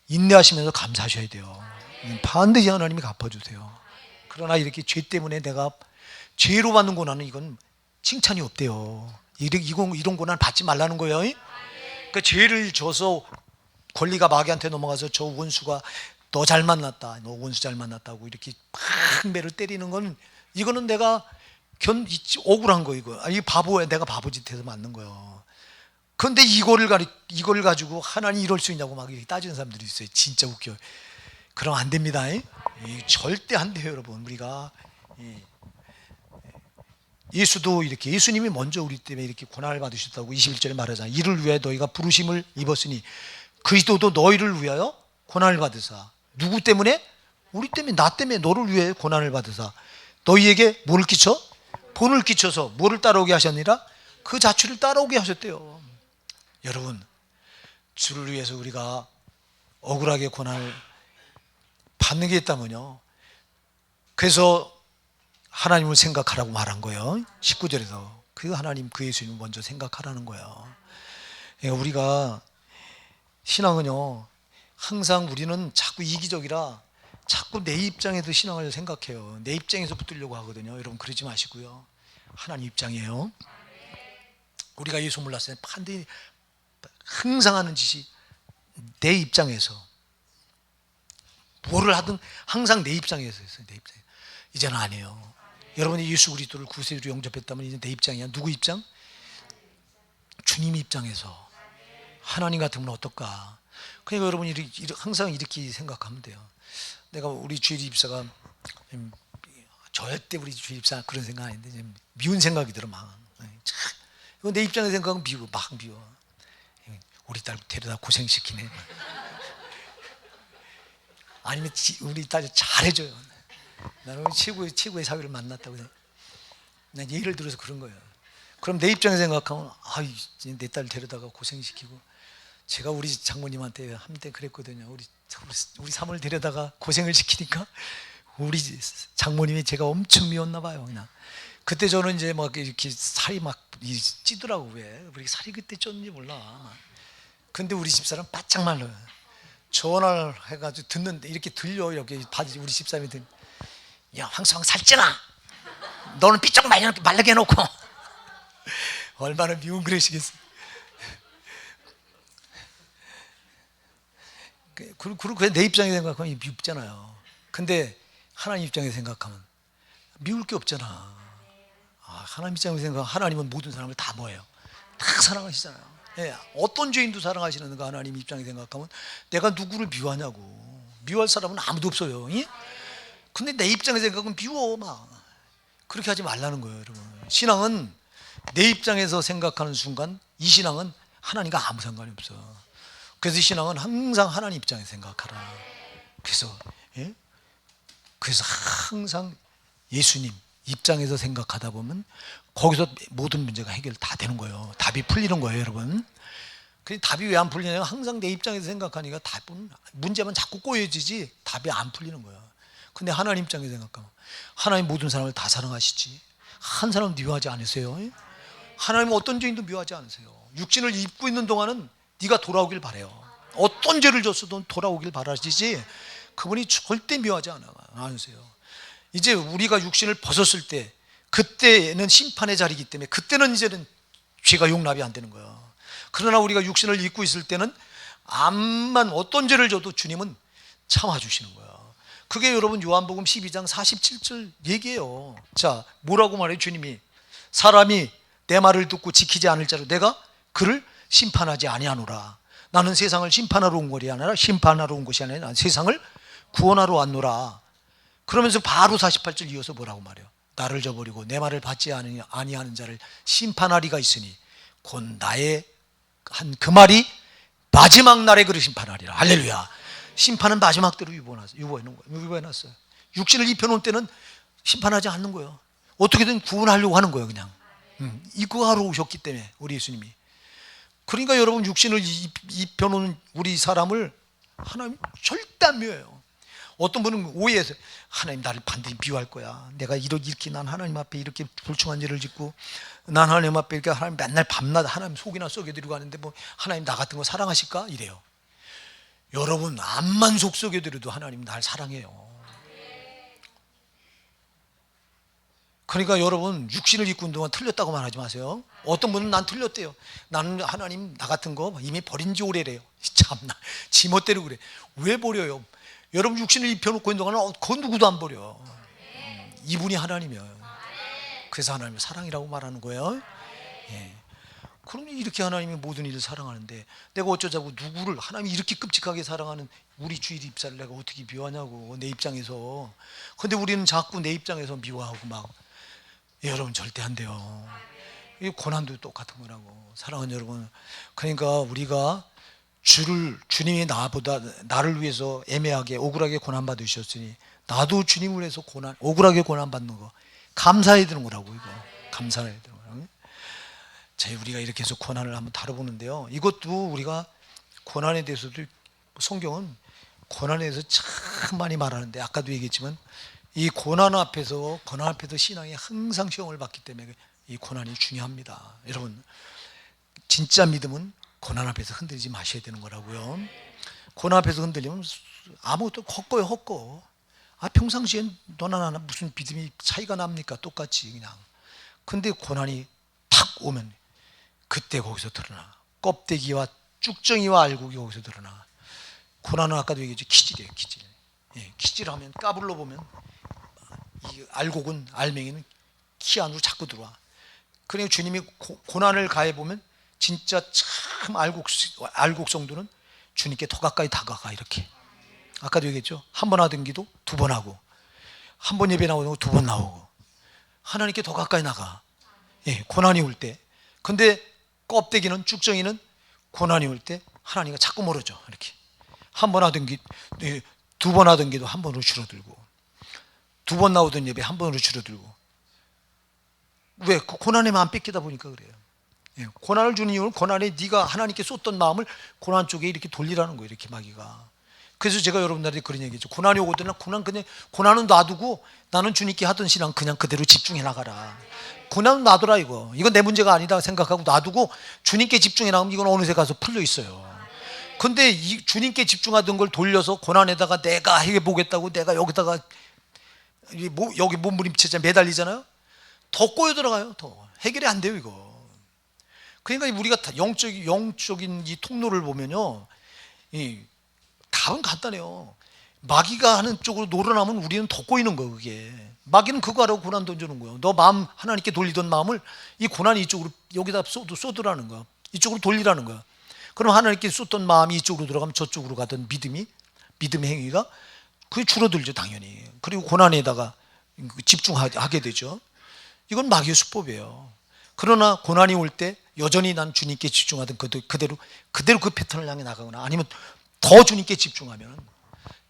인내하시면서 감사하셔야 돼요. 반드시 하나님이 갚아주세요. 그러나 이렇게 죄 때문에 내가 죄로 받는 고난은 이건 칭찬이 없대요. 이런 고난 받지 말라는 거예요. 그러니까 죄를 져서 권리가 마귀한테 넘어가서 저 원수가 너 잘 만났다, 너 원수 잘 만났다고 이렇게 팍 배를 때리는 건, 이거는 내가 억울한 거. 이 바보야, 내가 바보짓해서 맞는 거예요. 그런데 이거를 가지고 하나님 이럴 수 있냐고 막 이렇게 따지는 사람들이 있어요. 진짜 웃겨요. 그럼 안 됩니다. 절대 안 돼요, 여러분. 우리가 예수도 이렇게, 예수님이 먼저 우리 때문에 이렇게 고난을 받으셨다고 21절에 말하잖아요. 이를 위하여 너희가 부르심을 입었으니 그리스도도 너희를 위하여 고난을 받으사. 누구 때문에? 우리 때문에, 나 때문에, 너를 위해 고난을 받으사 너희에게 뭐를 끼쳐? 본을 끼쳐서 뭐를 따라오게 하셨니라? 그 자취를 따라오게 하셨대요. 여러분, 주를 위해서 우리가 억울하게 고난을 받는 게 있다면요, 그래서 하나님을 생각하라고 말한 거예요. 19절에서 그 하나님, 그 예수님을 먼저 생각하라는 거예요. 그러니까 우리가 신앙은요, 항상 우리는 자꾸 이기적이라 자꾸 내 입장에서 신앙을 생각해요. 내 입장에서 붙들려고 하거든요. 여러분, 그러지 마시고요. 하나님 입장이에요. 우리가 예수 몰랐을 때 반드시 항상 하는 짓이 내 입장에서, 뭐를 하든 항상 내 입장에서 했어요. 내 입장에. 이제는 아니에요. 여러분이 예수 그리스도를 구세주로 영접했다면 이제 내 입장이야. 누구 입장? 주님 입장에서. 하나님 같으면 어떨까? 그러니까 여러분이 항상 이렇게 생각하면 돼요. 내가 우리 주일 입사가, 절대 우리 주일 입사 그런 생각 아닌데 미운 생각이 들어. 막 이거 내 입장에서 생각하면 미워, 막 미워. 우리 딸 데려다 고생시키네. 아니면 우리 딸 잘해줘요. 나는 최고의 사위를 만났다고. 난 예를 들어서 그런 거예요. 그럼 내 입장에서 생각하면, 내 딸 데려다가 고생시키고. 제가 우리 장모님한테 한때 그랬거든요. 우리 사모를 데려다가 고생을 시키니까 우리 장모님이 제가 엄청 미웠나 봐요. 그냥 그때 저는 이제 막 이렇게 살이 막 찌더라고. 왜 살이 그때 쪘는지 몰라. 근데 우리 집사람 바짝 말라요. 전화를 해가지고 듣는데 이렇게 들려. 이렇게 우리 집사람이 야, 황수왕 살찌나? 너는 삐쩍 말르게 해놓고. 얼마나 미운 그러시겠어. 그리고 내 입장에 생각하면 밉잖아요. 근데 하나님 입장에서 생각하면 미울 게 없잖아. 하나님 입장에서 생각하면 하나님은 모든 사람을 다 뭐예요? 다 사랑하시잖아요. 예, 어떤 죄인도 사랑하시는가 하나님 입장에서 생각하면 내가 누구를 미워하냐고. 미워할 사람은 아무도 없어요. 예? 근데 내 입장에서 생각하면 미워 막. 그렇게 하지 말라는 거예요, 여러분. 신앙은 내 입장에서 생각하는 순간 이 신앙은 하나님과 아무 상관이 없어. 그래서 이 신앙은 항상 하나님 입장에서 생각하라. 그래서 예? 그래서 항상 예수님 입장에서 생각하다 보면 거기서 모든 문제가 해결 다 되는 거예요. 답이 풀리는 거예요, 여러분. 그 답이 왜 안 풀리냐면 항상 내 입장에서 생각하니까 답은 문제만 자꾸 꼬여지지 답이 안 풀리는 거예요. 근데 하나님 입장에서 생각하면 하나님 모든 사람을 다 사랑하시지. 한 사람 미워하지 않으세요. 하나님은 어떤 죄인도 미워하지 않으세요. 육신을 입고 있는 동안은 네가 돌아오길 바래요. 어떤 죄를 졌어도 돌아오길 바라시지 그분이 절대 미워하지 않으세요. 이제 우리가 육신을 벗었을 때 그때는 심판의 자리이기 때문에 그때는 이제는 죄가 용납이 안 되는 거예요. 그러나 우리가 육신을 입고 있을 때는 암만 어떤 죄를 져도 주님은 참아주시는 거예요. 그게 여러분 요한복음 12장 47절 얘기예요. 자, 뭐라고 말해요? 주님이 사람이 내 말을 듣고 지키지 않을 자로 내가 그를 심판하지 아니하노라. 나는 세상을 심판하러 온 것이 아니라 심판하러 온 것이 아니라 세상을 구원하러 왔노라. 그러면서 바로 48절 이어서 뭐라고 말해요? 나를 저버리고 내 말을 받지 아니하는 자를 심판하리가 있으니 곧 나의 한 그 말이 마지막 날에 그를 심판하리라. 할렐루야. 심판은 마지막 때로 유보해놨어요. 육신을 입혀놓은 때는 심판하지 않는 거예요. 어떻게든 구원하려고 하는 거예요. 그냥 이거 하러 오셨기 때문에 우리 예수님이. 그러니까 여러분 육신을 입혀놓은 우리 사람을 하나님 절대 안 미워해요. 어떤 분은 오해해서 하나님 나를 반드시 미워할 거야. 내가 이렇게 난 하나님 앞에 이렇게 불충한 죄를 짓고 난 하나님 앞에 이렇게 하나님 맨날 밤낮 하나님 속이나 썩여드리고 하는데 뭐 하나님 나 같은 거 사랑하실까? 이래요. 여러분 암만 속 썩여드려도 하나님 날 사랑해요. 그러니까 여러분 육신을 입고 있는 동안 틀렸다고 말하지 마세요. 어떤 분은 난 틀렸대요. 나는 하나님 나 같은 거 이미 버린 지 오래래요. 참나 지멋대로 그래. 왜 버려요? 여러분 육신을 입혀놓고 있는 동안은 그 누구도 안 버려. 이분이 하나님이에요. 그래서 하나님의 사랑이라고 말하는 거예요. 예. 그러면 이렇게 하나님이 모든 일을 사랑하는데 내가 어쩌자고 누구를 하나님이 이렇게 끔찍하게 사랑하는 우리 주일 입사를 내가 어떻게 미워하냐고 내 입장에서. 근데 우리는 자꾸 내 입장에서 미워하고 막 여러분 절대 안 돼요. 이 고난도 똑같은 거라고. 사랑하는 여러분, 그러니까 우리가 주님이 나를 위해서 애매하게 억울하게 고난 받으셨으니 나도 주님을 위해서 억울하게 고난 받는 거 감사해야 되는 거라고. 이거 감사해야 되는 거라고. 자, 우리가 이렇게 해서 고난을 한번 다뤄보는데요. 이것도 우리가 고난에 대해서도 성경은 고난에 대해서 참 많이 말하는데 아까도 얘기했지만 이 고난 앞에서 신앙이 항상 시험을 받기 때문에 이 고난이 중요합니다. 여러분 진짜 믿음은 고난 앞에서 흔들리지 마셔야 되는 거라고요. 고난 앞에서 흔들리면 아무것도 헛거. 평상시엔 너나 나나 무슨 믿음이 차이가 납니까? 똑같이 그냥. 근데 고난이 탁 오면 그때 거기서 드러나. 껍데기와 쭉정이와 알곡이 거기서 드러나. 고난은 아까도 얘기했죠. 기질이에요. 기질. 예, 기질하면 까불러 보면 이 알맹이는 키 안으로 자꾸 들어와. 그러니까 주님이 고난을 가해 보면 진짜 참 알곡성도는 주님께 더 가까이 다가가. 이렇게 아까도 얘기했죠. 한 번 하던 기도 두 번 하고 한 번 예배 나오는 거 두 번 나오고 하나님께 더 가까이 나가. 예, 고난이 올 때. 근데 껍데기는 쭉정이는 고난이 올 때 하나님과 자꾸 멀어져. 이렇게 한 번 하던 두 번 하던 기도 한 번으로 줄어들고 두 번 나오던 예배 한 번으로 줄어들고. 왜? 그 고난에만 안 뺏기다 보니까 그래요. 예, 고난을 주는 이유는 고난에 네가 하나님께 쏟던 마음을 고난 쪽에 이렇게 돌리라는 거예요. 이렇게 마귀가. 그래서 제가 여러분들한테 그런 얘기했죠. 고난이 오거든 고난은 놔두고 나는 주님께 하던 신앙 그냥 그대로 집중해 나가라. 고난은 놔둬라 이거. 이건 내 문제가 아니다 생각하고 놔두고 주님께 집중해 나가면 이건 어느새 가서 풀려 있어요. 근데 이 주님께 집중하던 걸 돌려서 고난에다가 내가 해보겠다고 내가 여기다가 여기 몸부림치자 매달리잖아요. 더 꼬여 들어가요. 더 해결이 안 돼요 이거. 그러니까 우리가 영적인 이 통로를 보면요, 이 답은 간단해요. 마귀가 하는 쪽으로 놀아나면 우리는 더 꼬이는 거예요. 그게 마귀는 그거 하라고 고난 던져놓은 거예요. 너 마음 하나님께 돌리던 마음을 이 고난이 이쪽으로 여기다 쏟으라는 거야. 이쪽으로 돌리라는 거야. 그럼 하나님께 쏟던 마음이 이쪽으로 들어가면 저쪽으로 가던 믿음의 행위가 그게 줄어들죠, 당연히. 그리고 고난에다가 집중하게 되죠. 이건 마귀의 수법이에요. 그러나 고난이 올 때 여전히 난 주님께 집중하던 그대로 그 패턴을 향해 나가거나 아니면 더 주님께 집중하면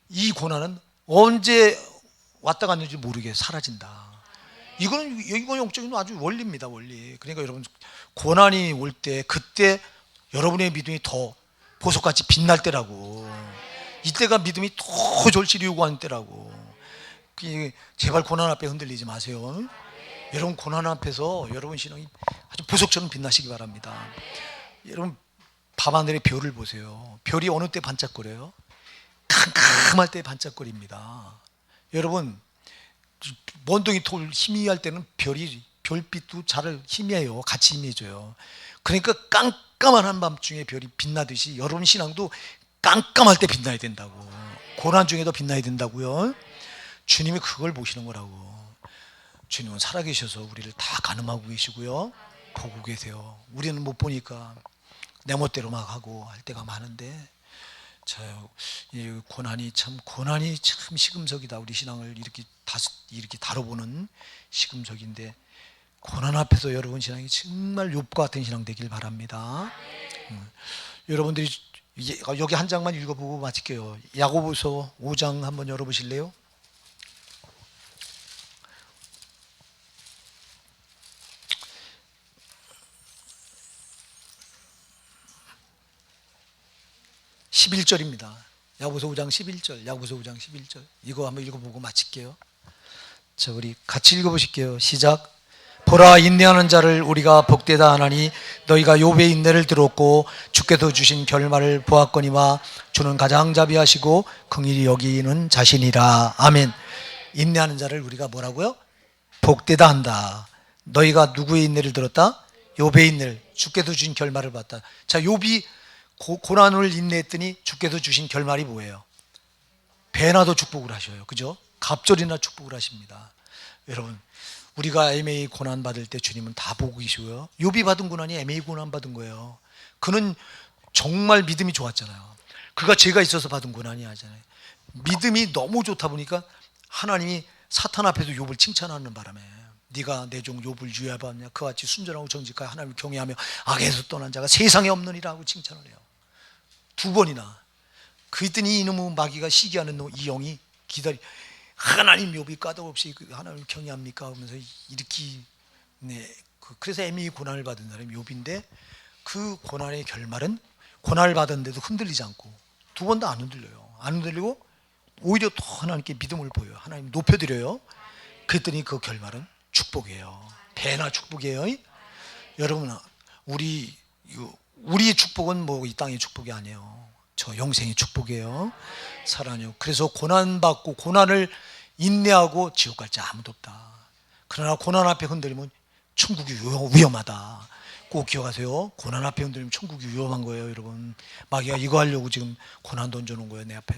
이 고난은 언제 왔다 갔는지 모르게 사라진다. 이건 영적인 아주 원리입니다, 원리. 그러니까 여러분, 고난이 올 때 그때 여러분의 믿음이 더 보석같이 빛날 때라고. 이때가 믿음이 더 절실히 요구하는 때라고. 제발 고난 앞에 흔들리지 마세요. 여러분, 고난 앞에서 여러분 신앙이 아주 보석처럼 빛나시기 바랍니다. 여러분, 밤하늘의 별을 보세요. 별이 어느 때 반짝거려요? 캄캄할 때 반짝거립니다. 여러분, 먼둥이 돌 희미할 때는 별빛도 잘 희미해요. 같이 희미해져요. 그러니까 깜깜한 한밤중에 별이 빛나듯이 여러분 신앙도 깜깜할 때 빛나야 된다고. 고난 중에도 빛나야 된다고요. 주님이 그걸 보시는 거라고. 주님은 살아계셔서 우리를 다 가늠하고 계시고요, 보고 계세요. 우리는 못 보니까 내 멋대로 막 하고 할 때가 많은데, 이 고난이 참 시금석이다. 우리 신앙을 이렇게 다뤄보는 시금석인데, 고난 앞에서 여러분 신앙이 정말 욥과 같은 신앙 되길 바랍니다. 여러분들이 여기 한 장만 읽어보고 마칠게요. 야고보서 5장 한번 열어보실래요? (11절입니다) 야고보서 5장 11절. 야고보서 5장 11절. 이거 한번 읽어보고 마칠게요. 자, 우리 같이 읽어보실게요. 시작. 보라, 인내하는 자를 우리가 복되다 하나니 너희가 욥의 인내를 들었고 주께서 주신 결말을 보았거니와 주는 가장자비하시고 긍휼히 여기는 자신이라. 아멘. 인내하는 자를 우리가 뭐라고요? 복되다 한다. 너희가 누구의 인내를 들었다? 욥의 인내를. 주께서 주신 결말을 봤다. 자, 욥이 고난을 인내했더니 주께서 주신 결말이 뭐예요? 배나도 축복을 하셔요. 그죠? 갑절이나 축복을 하십니다. 여러분, 우리가 애매히 고난 받을 때 주님은 다 보고 계시고요. 욥이 받은 고난이 애매히 고난 받은 거예요. 그는 정말 믿음이 좋았잖아요. 그가 죄가 있어서 받은 고난이 아니잖아요. 믿음이 너무 좋다 보니까 하나님이 사탄 앞에서 욥을 칭찬하는 바람에 네가 내 종 욥을 유하였냐, 그와 같이 순전하고 정직하여 하나님을 경외하며 악에서 떠난 자가 세상에 없느니라고 칭찬을 해요. 2번이나. 그랬더니 이놈의 마귀가 시기하는 이 영이 하나님 욥이 까닭없이 하나님을 경외합니까 하면서 이렇게, 그래서 애매히 고난을 받은 사람이 욥인데, 그 고난의 결말은 고난을 받았는데도 흔들리지 않고 2번 다 안 흔들려요. 안 흔들리고 오히려 더 하나님께 믿음을 보여요. 하나님 높여드려요. 그랬더니 그 결말은 축복이에요. 배나 축복이에요. 여러분, 우리의 축복은 뭐 이 땅의 축복이 아니에요. 저 영생의 축복이에요. 사랑해요. 그래서 고난받고 고난을 인내하고 지옥 갈 자 아무도 없다. 그러나 고난 앞에 흔들리면 천국이 위험하다. 꼭 기억하세요. 고난 앞에 흔들리면 천국이 위험한 거예요, 여러분. 마귀가 이거 하려고 지금 고난 던져놓은 거예요, 내 앞에.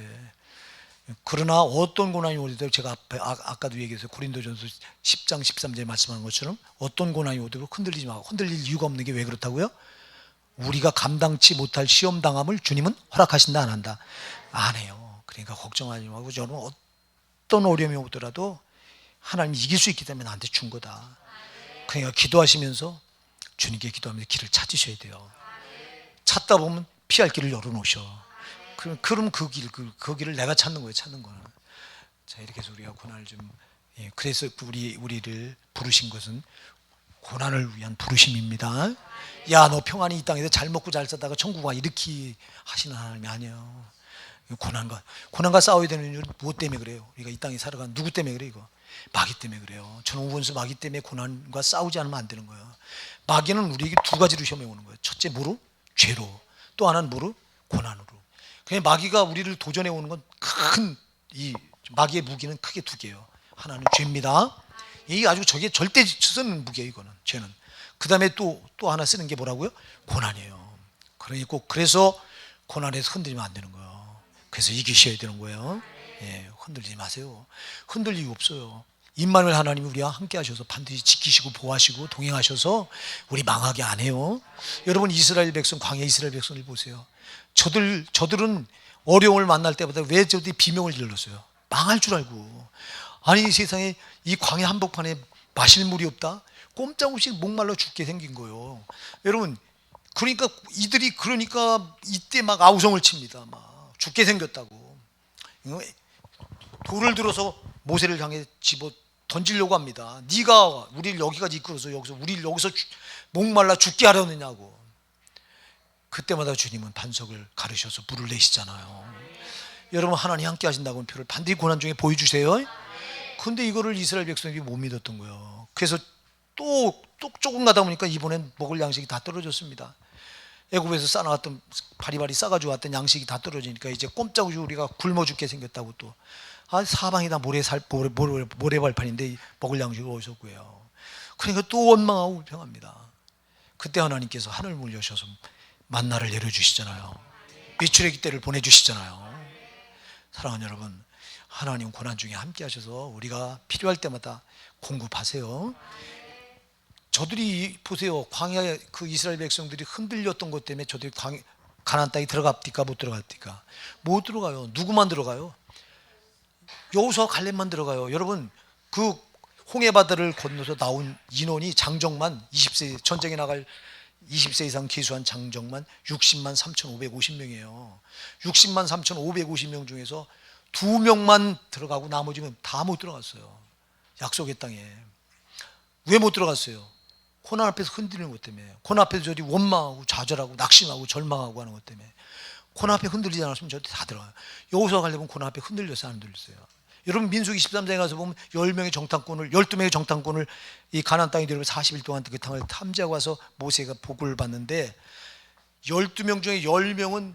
그러나 어떤 고난이 오더라도, 제가 아까도 얘기했어요. 고린도전서 10장 13절에 말씀한 것처럼 어떤 고난이 오더라도 흔들리지 말고. 흔들릴 이유가 없는 게 왜 그렇다고요? 우리가 감당치 못할 시험 당함을 주님은 허락하신다, 안 한다? 안 해요. 그러니까 걱정하지 말고, 저는 어떤 어려움이 오더라도 하나님이 이길 수 있기 때문에 나한테 준 거다. 그러니까 기도하시면서 주님께 기도하면서 길을 찾으셔야 돼요. 찾다 보면 피할 길을 열어놓으셔. 그럼 그 길을 내가 찾는 거예요, 찾는 거는. 자, 이렇게 해서 우리가 고난을 그래서 우리를 부르신 것은 고난을 위한 부르심입니다. 야, 너 평안히 이 땅에서 잘 먹고 잘 살다가 천국 와, 이렇게 하시는 하나님이 아니에요. 고난과 싸워야 되는 이유는 무엇 때문에 그래요? 우리가 이 땅에 살아가는 누구 때문에 그래? 이거 마귀 때문에 그래요. 저는 원수 마귀 때문에 고난과 싸우지 않으면 안 되는 거예요. 마귀는 우리에게 2가지로 시험해 오는 거예요. 첫째, 뭐로? 죄로. 또 하나는 뭐로? 고난으로. 그냥 마귀가 우리를 도전해 오는 건 마귀의 무기는 크게 2개예요. 하나는 죄입니다. 이게 아주 저게 절대 쓰는 무기예요, 이거는. 죄는. 그 다음에 또 하나 쓰는 게 뭐라고요? 고난이에요. 그러니 꼭 그래서 고난에서 흔들리면 안 되는 거예요. 그래서 이기셔야 되는 거예요. 예, 흔들리지 마세요. 흔들릴 이유 없어요. 임마누엘 하나님이 우리와 함께 하셔서 반드시 지키시고 보호하시고 동행하셔서 우리 망하게 안 해요. 여러분 이스라엘 백성, 광야 이스라엘 백성을 보세요. 저들은 어려움을 만날 때마다 왜 저들이 비명을 질렀어요? 망할 줄 알고. 아니 이 세상에 이 광야 한복판에 마실 물이 없다? 꼼짝없이 목말라 죽게 생긴 거예요. 여러분 그러니까 이들이 그러니까 이때 막 아우성을 칩니다. 막 죽게 생겼다고. 돌을 들어서 모세를 향해 집어 던지려고 합니다. 네가 우리를 여기까지 이끌어서 우리를 여기서 목말라 죽게 하려느냐고. 그때마다 주님은 반석을 가르셔서 불을 내시잖아요. 여러분 하나님 함께 하신다고 표를 반드시 고난 중에 보여주세요. 근데 이거를 이스라엘 백성들이 못 믿었던 거예요. 그래서 또 조금 가다 보니까 이번엔 먹을 양식이 다 떨어졌습니다. 애굽에서 싸나왔던 바리바리 싸가지고 왔던 양식이 다 떨어지니까 이제 꼼짝없이 우리가 굶어 죽게 생겼다고 또 사방이 다 모래발판인데 먹을 양식을 어디서 구해요. 그러니까 또 원망하고 불평합니다. 그때 하나님께서 하늘 문을 여셔서 만나를 내려주시잖아요. 미추레기 때를 보내주시잖아요. 사랑하는 여러분, 하나님 고난 중에 함께 하셔서 우리가 필요할 때마다 공급하세요. 저들이 보세요. 광야에 그 이스라엘 백성들이 흔들렸던 것 때문에 저들이 가나안 땅에 들어갑니까 못 들어갑니까? 못 들어가요. 누구만 들어가요? 여호수아 갈렙만 들어가요. 여러분 그 홍해바다를 건너서 나온 인원이 장정만 20세 전쟁에 나갈 20세 이상 기수한 장정만 60만 3,550명이에요. 60만 3,550명 중에서 2명만 들어가고 나머지는 다 못 들어갔어요. 약속의 땅에. 왜 못 들어갔어요? 고난 앞에서 흔들리는 것 때문에. 고난 앞에서 저들이 원망하고 좌절하고 낙심하고 절망하고 하는 것 때문에. 고난 앞에 흔들리지 않았으면 저들이 다 들어가요. 여호수아 갈렙은 고난 앞에 흔들렸어요, 안 흔들렸어요? 여러분 민수기 13장에 가서 보면 10명의 정탐꾼을 12명의 정탐꾼을 이 가나안 땅에 들어서 40일 동안 그 땅을 탐지하고 와서 모세가 복을 받는데 12명 중에 10명은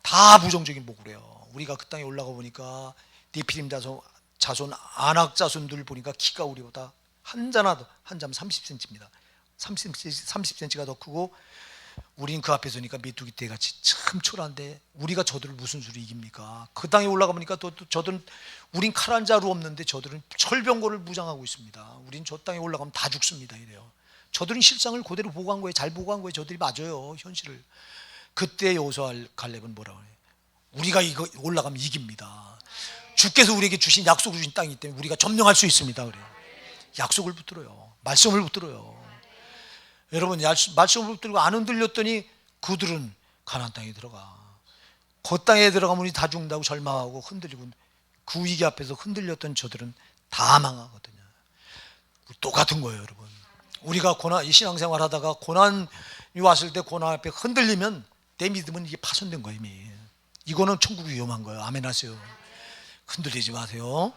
다 부정적인 복을 해요. 우리가 그 땅에 올라가 보니까 네피림 자손 아낙 자손들 보니까 키가 우리보다 한 잠 30cm입니다. 30cm가 더 크고 우린 그 앞에 서니까 메뚜기 떼같이 참 초라한데 우리가 저들을 무슨 수로 이깁니까? 그 땅에 올라가 보니까 또 저들은 우린 칼 한 자루 없는데 저들은 철병거를 무장하고 있습니다. 우린 저 땅에 올라가면 다 죽습니다 이래요. 저들은 실상을 그대로 보고한 거예요. 잘 보고한 거예요. 저들이 맞아요 현실을. 그때 여호수아 갈렙은 뭐라고 해요? 우리가 이거 올라가면 이깁니다. 주께서 우리에게 주신 약속을 주신 땅이기 때문에 우리가 점령할 수 있습니다 그래요. 약속을 붙들어요. 말씀을 붙들어요. 여러분 말씀을 붙들고 안 흔들렸더니 그들은 가나안 땅에 들어가. 그 땅에 들어가면 다 죽는다고 절망하고 흔들리고 그 위기 앞에서 흔들렸던 저들은 다 망하거든요. 똑같은 거예요 여러분. 우리가 신앙생활 하다가 고난이 왔을 때 고난 앞에 흔들리면 내 믿음은 이게 파손된 거예요 이미. 이거는 천국이 위험한 거예요. 아멘 하세요. 흔들리지 마세요.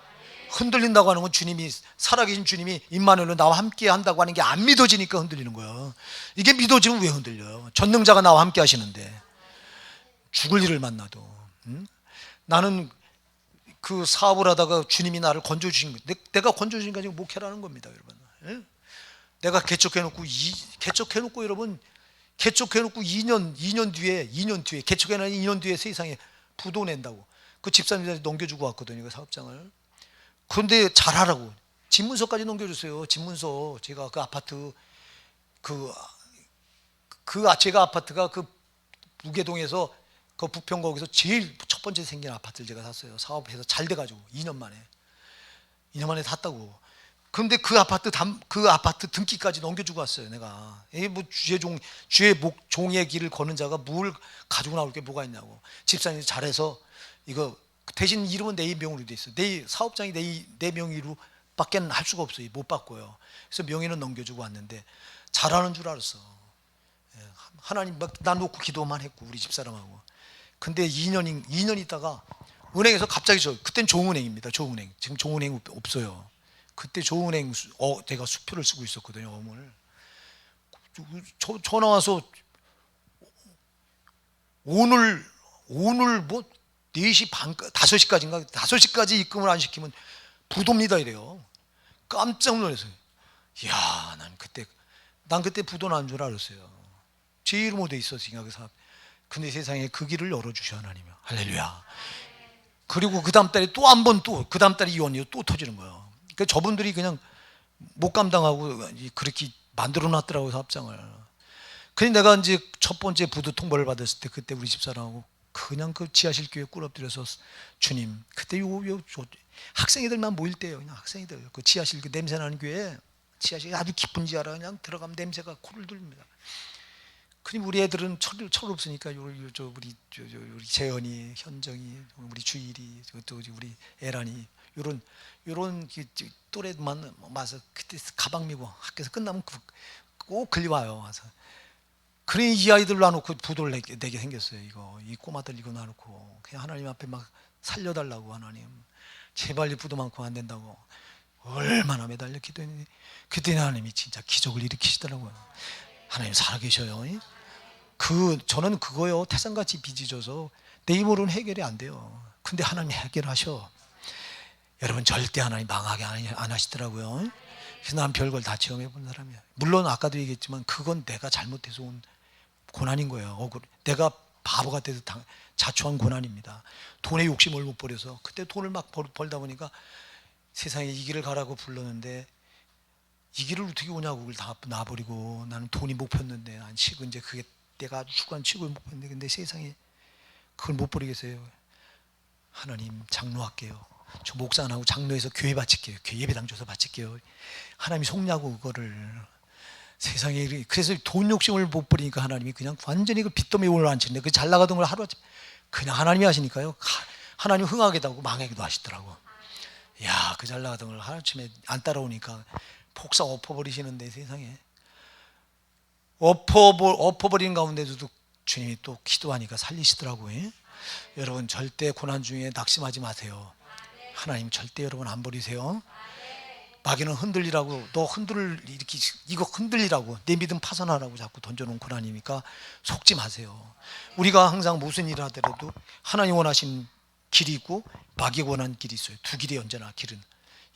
흔들린다고 하는 건 주님이 살아계신 주님이 임마누엘로 나와 함께 한다고 하는 게 안 믿어지니까 흔들리는 거예요. 이게 믿어지면 왜 흔들려요? 전능자가 나와 함께 하시는데 죽을 일을 만나도 나는 그 사업을 하다가 주님이 나를 건져주신 거예요. 내가 건져주신 게 아니고 목회라는 겁니다 여러분. 내가 개척해놓고 여러분 개척해놓고 2년 뒤에 개척해놓은 2년 뒤에 세상에 부도 낸다고 그 집사님한테 넘겨주고 왔거든요 그 사업장을. 그런데 잘하라고 집문서까지 넘겨줬어요. 집문서. 제가 그 아파트 제가 아파트가 그 무계동에서 그 부평 거기서 제일 첫 번째 생긴 아파트를 제가 샀어요. 사업해서 잘 돼가지고 2년 만에 샀다고. 그런데 그 아파트 등기까지 넘겨주고 왔어요. 내가 이게 뭐 주의 종의 길을 거는 자가 뭘 가지고 나올 게 뭐가 있냐고. 집사님이 잘해서 이거 대신 이름은 내 명의로 돼 있어. 내 사업장이 내 명의로 밖에 할 수가 없어요. 못 바꿔요. 그래서 명의는 넘겨주고 왔는데 잘하는 줄 알았어. 하나님 막 나 놓고 기도만 했고 우리 집사람하고. 근데 2년 있다가 은행에서 갑자기 그땐 조은행입니다. 조은행. 지금 조은행 없어요. 그때 조은행 제가 수표를 쓰고 있었거든요. 어물. 전화 와서 오늘 뭐 4시 반, 5시까지인가? 5시까지 입금을 안 시키면 부도입니다 이래요. 깜짝 놀랐어요. 이야, 난 그때 부도 난 줄 알았어요. 제 이름으로 돼 있었으니까 그 사업. 근데 세상에 그 길을 열어주셔 하나님이. 할렐루야. 그리고 그 다음 달에 또 한 번 또 그 다음 달에 이혼이 또 터지는 거예요. 그러니까 저분들이 그냥 못 감당하고 그렇게 만들어 놨더라고요, 사업장을. 그래서 내가 이제 첫 번째 부도 통보를 받았을 때 그때 우리 집사람하고 그냥 그 지하실 교회 꿇어뜨려서 주님, 그때 요 학생애들만 모일 때요. 그냥 학생애들 그 지하실 그 냄새 나는 교회 지하실 아주 깊은 지하라 그냥 들어가면 냄새가 코를 들립니다. 그니 우리 애들은 철 없으니까 우리 재현이, 현정이, 우리 주일이, 또 우리 애란이 요런 또래만 와서 그때 가방 메고 학교에서 끝나면 꼭 걸려와요. 와서. 그러니 이 아이들 놔놓고 부도를 내게 생겼어요. 이 꼬마들 이거 놔놓고 그냥 하나님 앞에 막 살려달라고 하나님 제발 이 부도 많고 안 된다고 얼마나 매달려 기도했는데 그때 하나님이 진짜 기적을 일으키시더라고요. 하나님 살아계셔요. 저는 그거요 태산같이 빚이 져서 내 힘으로는 해결이 안 돼요. 근데 하나님 해결하셔. 여러분 절대 하나님 망하게 안 하시더라고요. 그래서 난 별걸 다 체험해 본 사람이야. 물론 아까도 얘기했지만 그건 내가 잘못해서 온 고난인 거예요. 내가 바보 같아서 자초한 고난입니다. 돈에 욕심을 못 버려서 그때 돈을 막 벌다 보니까 세상에 이 길을 가라고 불렀는데 이 길을 어떻게 오냐고 그걸 다 놔버리고 나는 돈이 목표였는데 난 치고 이제 그게 내가 아주 주관 치고 목표였는데 근데 세상에 그걸 못 버리겠어요. 하나님 장로할게요. 저 목사 안 하고 장로에서 교회 바칠게요. 교회 예배당 줘서 바칠게요. 하나님이 속냐고 그거를 세상에. 그래서 돈 욕심을 못 버리니까 하나님이 그냥 완전히 그 빚더미 올라앉히는데 그 잘 나가던 걸 하루아침에 그냥 하나님이 하시니까요. 하나님 흥하게도 하고 망하게도 하시더라고. 야, 그 잘 나가던 걸 하루아침에 안 따라오니까 폭삭 엎어버리시는데 세상에 엎어버리는 가운데서도 주님이 또 기도하니까 살리시더라고요. 여러분 절대 고난 중에 낙심하지 마세요. 하나님 절대 여러분 안 버리세요. 마귀는 흔들리라고 이거 흔들리라고 내 믿음 파산하라고 자꾸 던져놓은 고난이니까 속지 마세요. 우리가 항상 무슨 일을 하더라도 하나님 원하신 길이 있고 마귀가 원하는 길이 있어요. 두 길이 언제나 길은.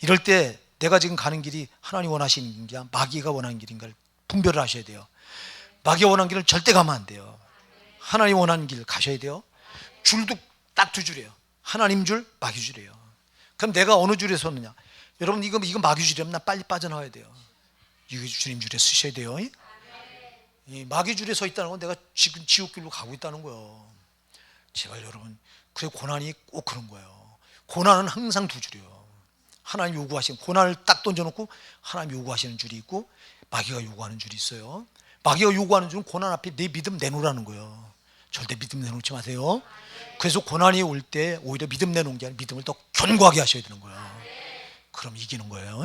이럴 때 내가 지금 가는 길이 하나님 원하시는 길인가 마귀가 원하는 길인가를 분별을 하셔야 돼요. 마귀가 원하는 길을 절대 가면 안 돼요. 하나님 원하는 길 가셔야 돼요. 줄도 딱 두 줄이에요. 하나님 줄, 마귀 줄이에요. 그럼 내가 어느 줄에 섰느냐? 여러분 이거 마귀 줄이면 나 빨리 빠져나와야 돼요. 이거 주님 줄에 쓰셔야 돼요. 이 마귀 줄에 서 있다는 건 내가 지금 지옥길로 가고 있다는 거예요. 제발 여러분, 그래 고난이 꼭 그런 거예요. 고난은 항상 두 줄이에요. 하나님 요구하시는 고난을 딱 던져놓고 하나님 요구하시는 줄이 있고 마귀가 요구하는 줄이 있어요. 마귀가 요구하는 줄은 고난 앞에 내 믿음 내놓으라는 거예요. 절대 믿음 내놓지 마세요. 그래서 고난이 올 때 오히려 믿음 내놓은 게 아니라 믿음을 더 견고하게 하셔야 되는 거예요. 그럼 이기는 거예요.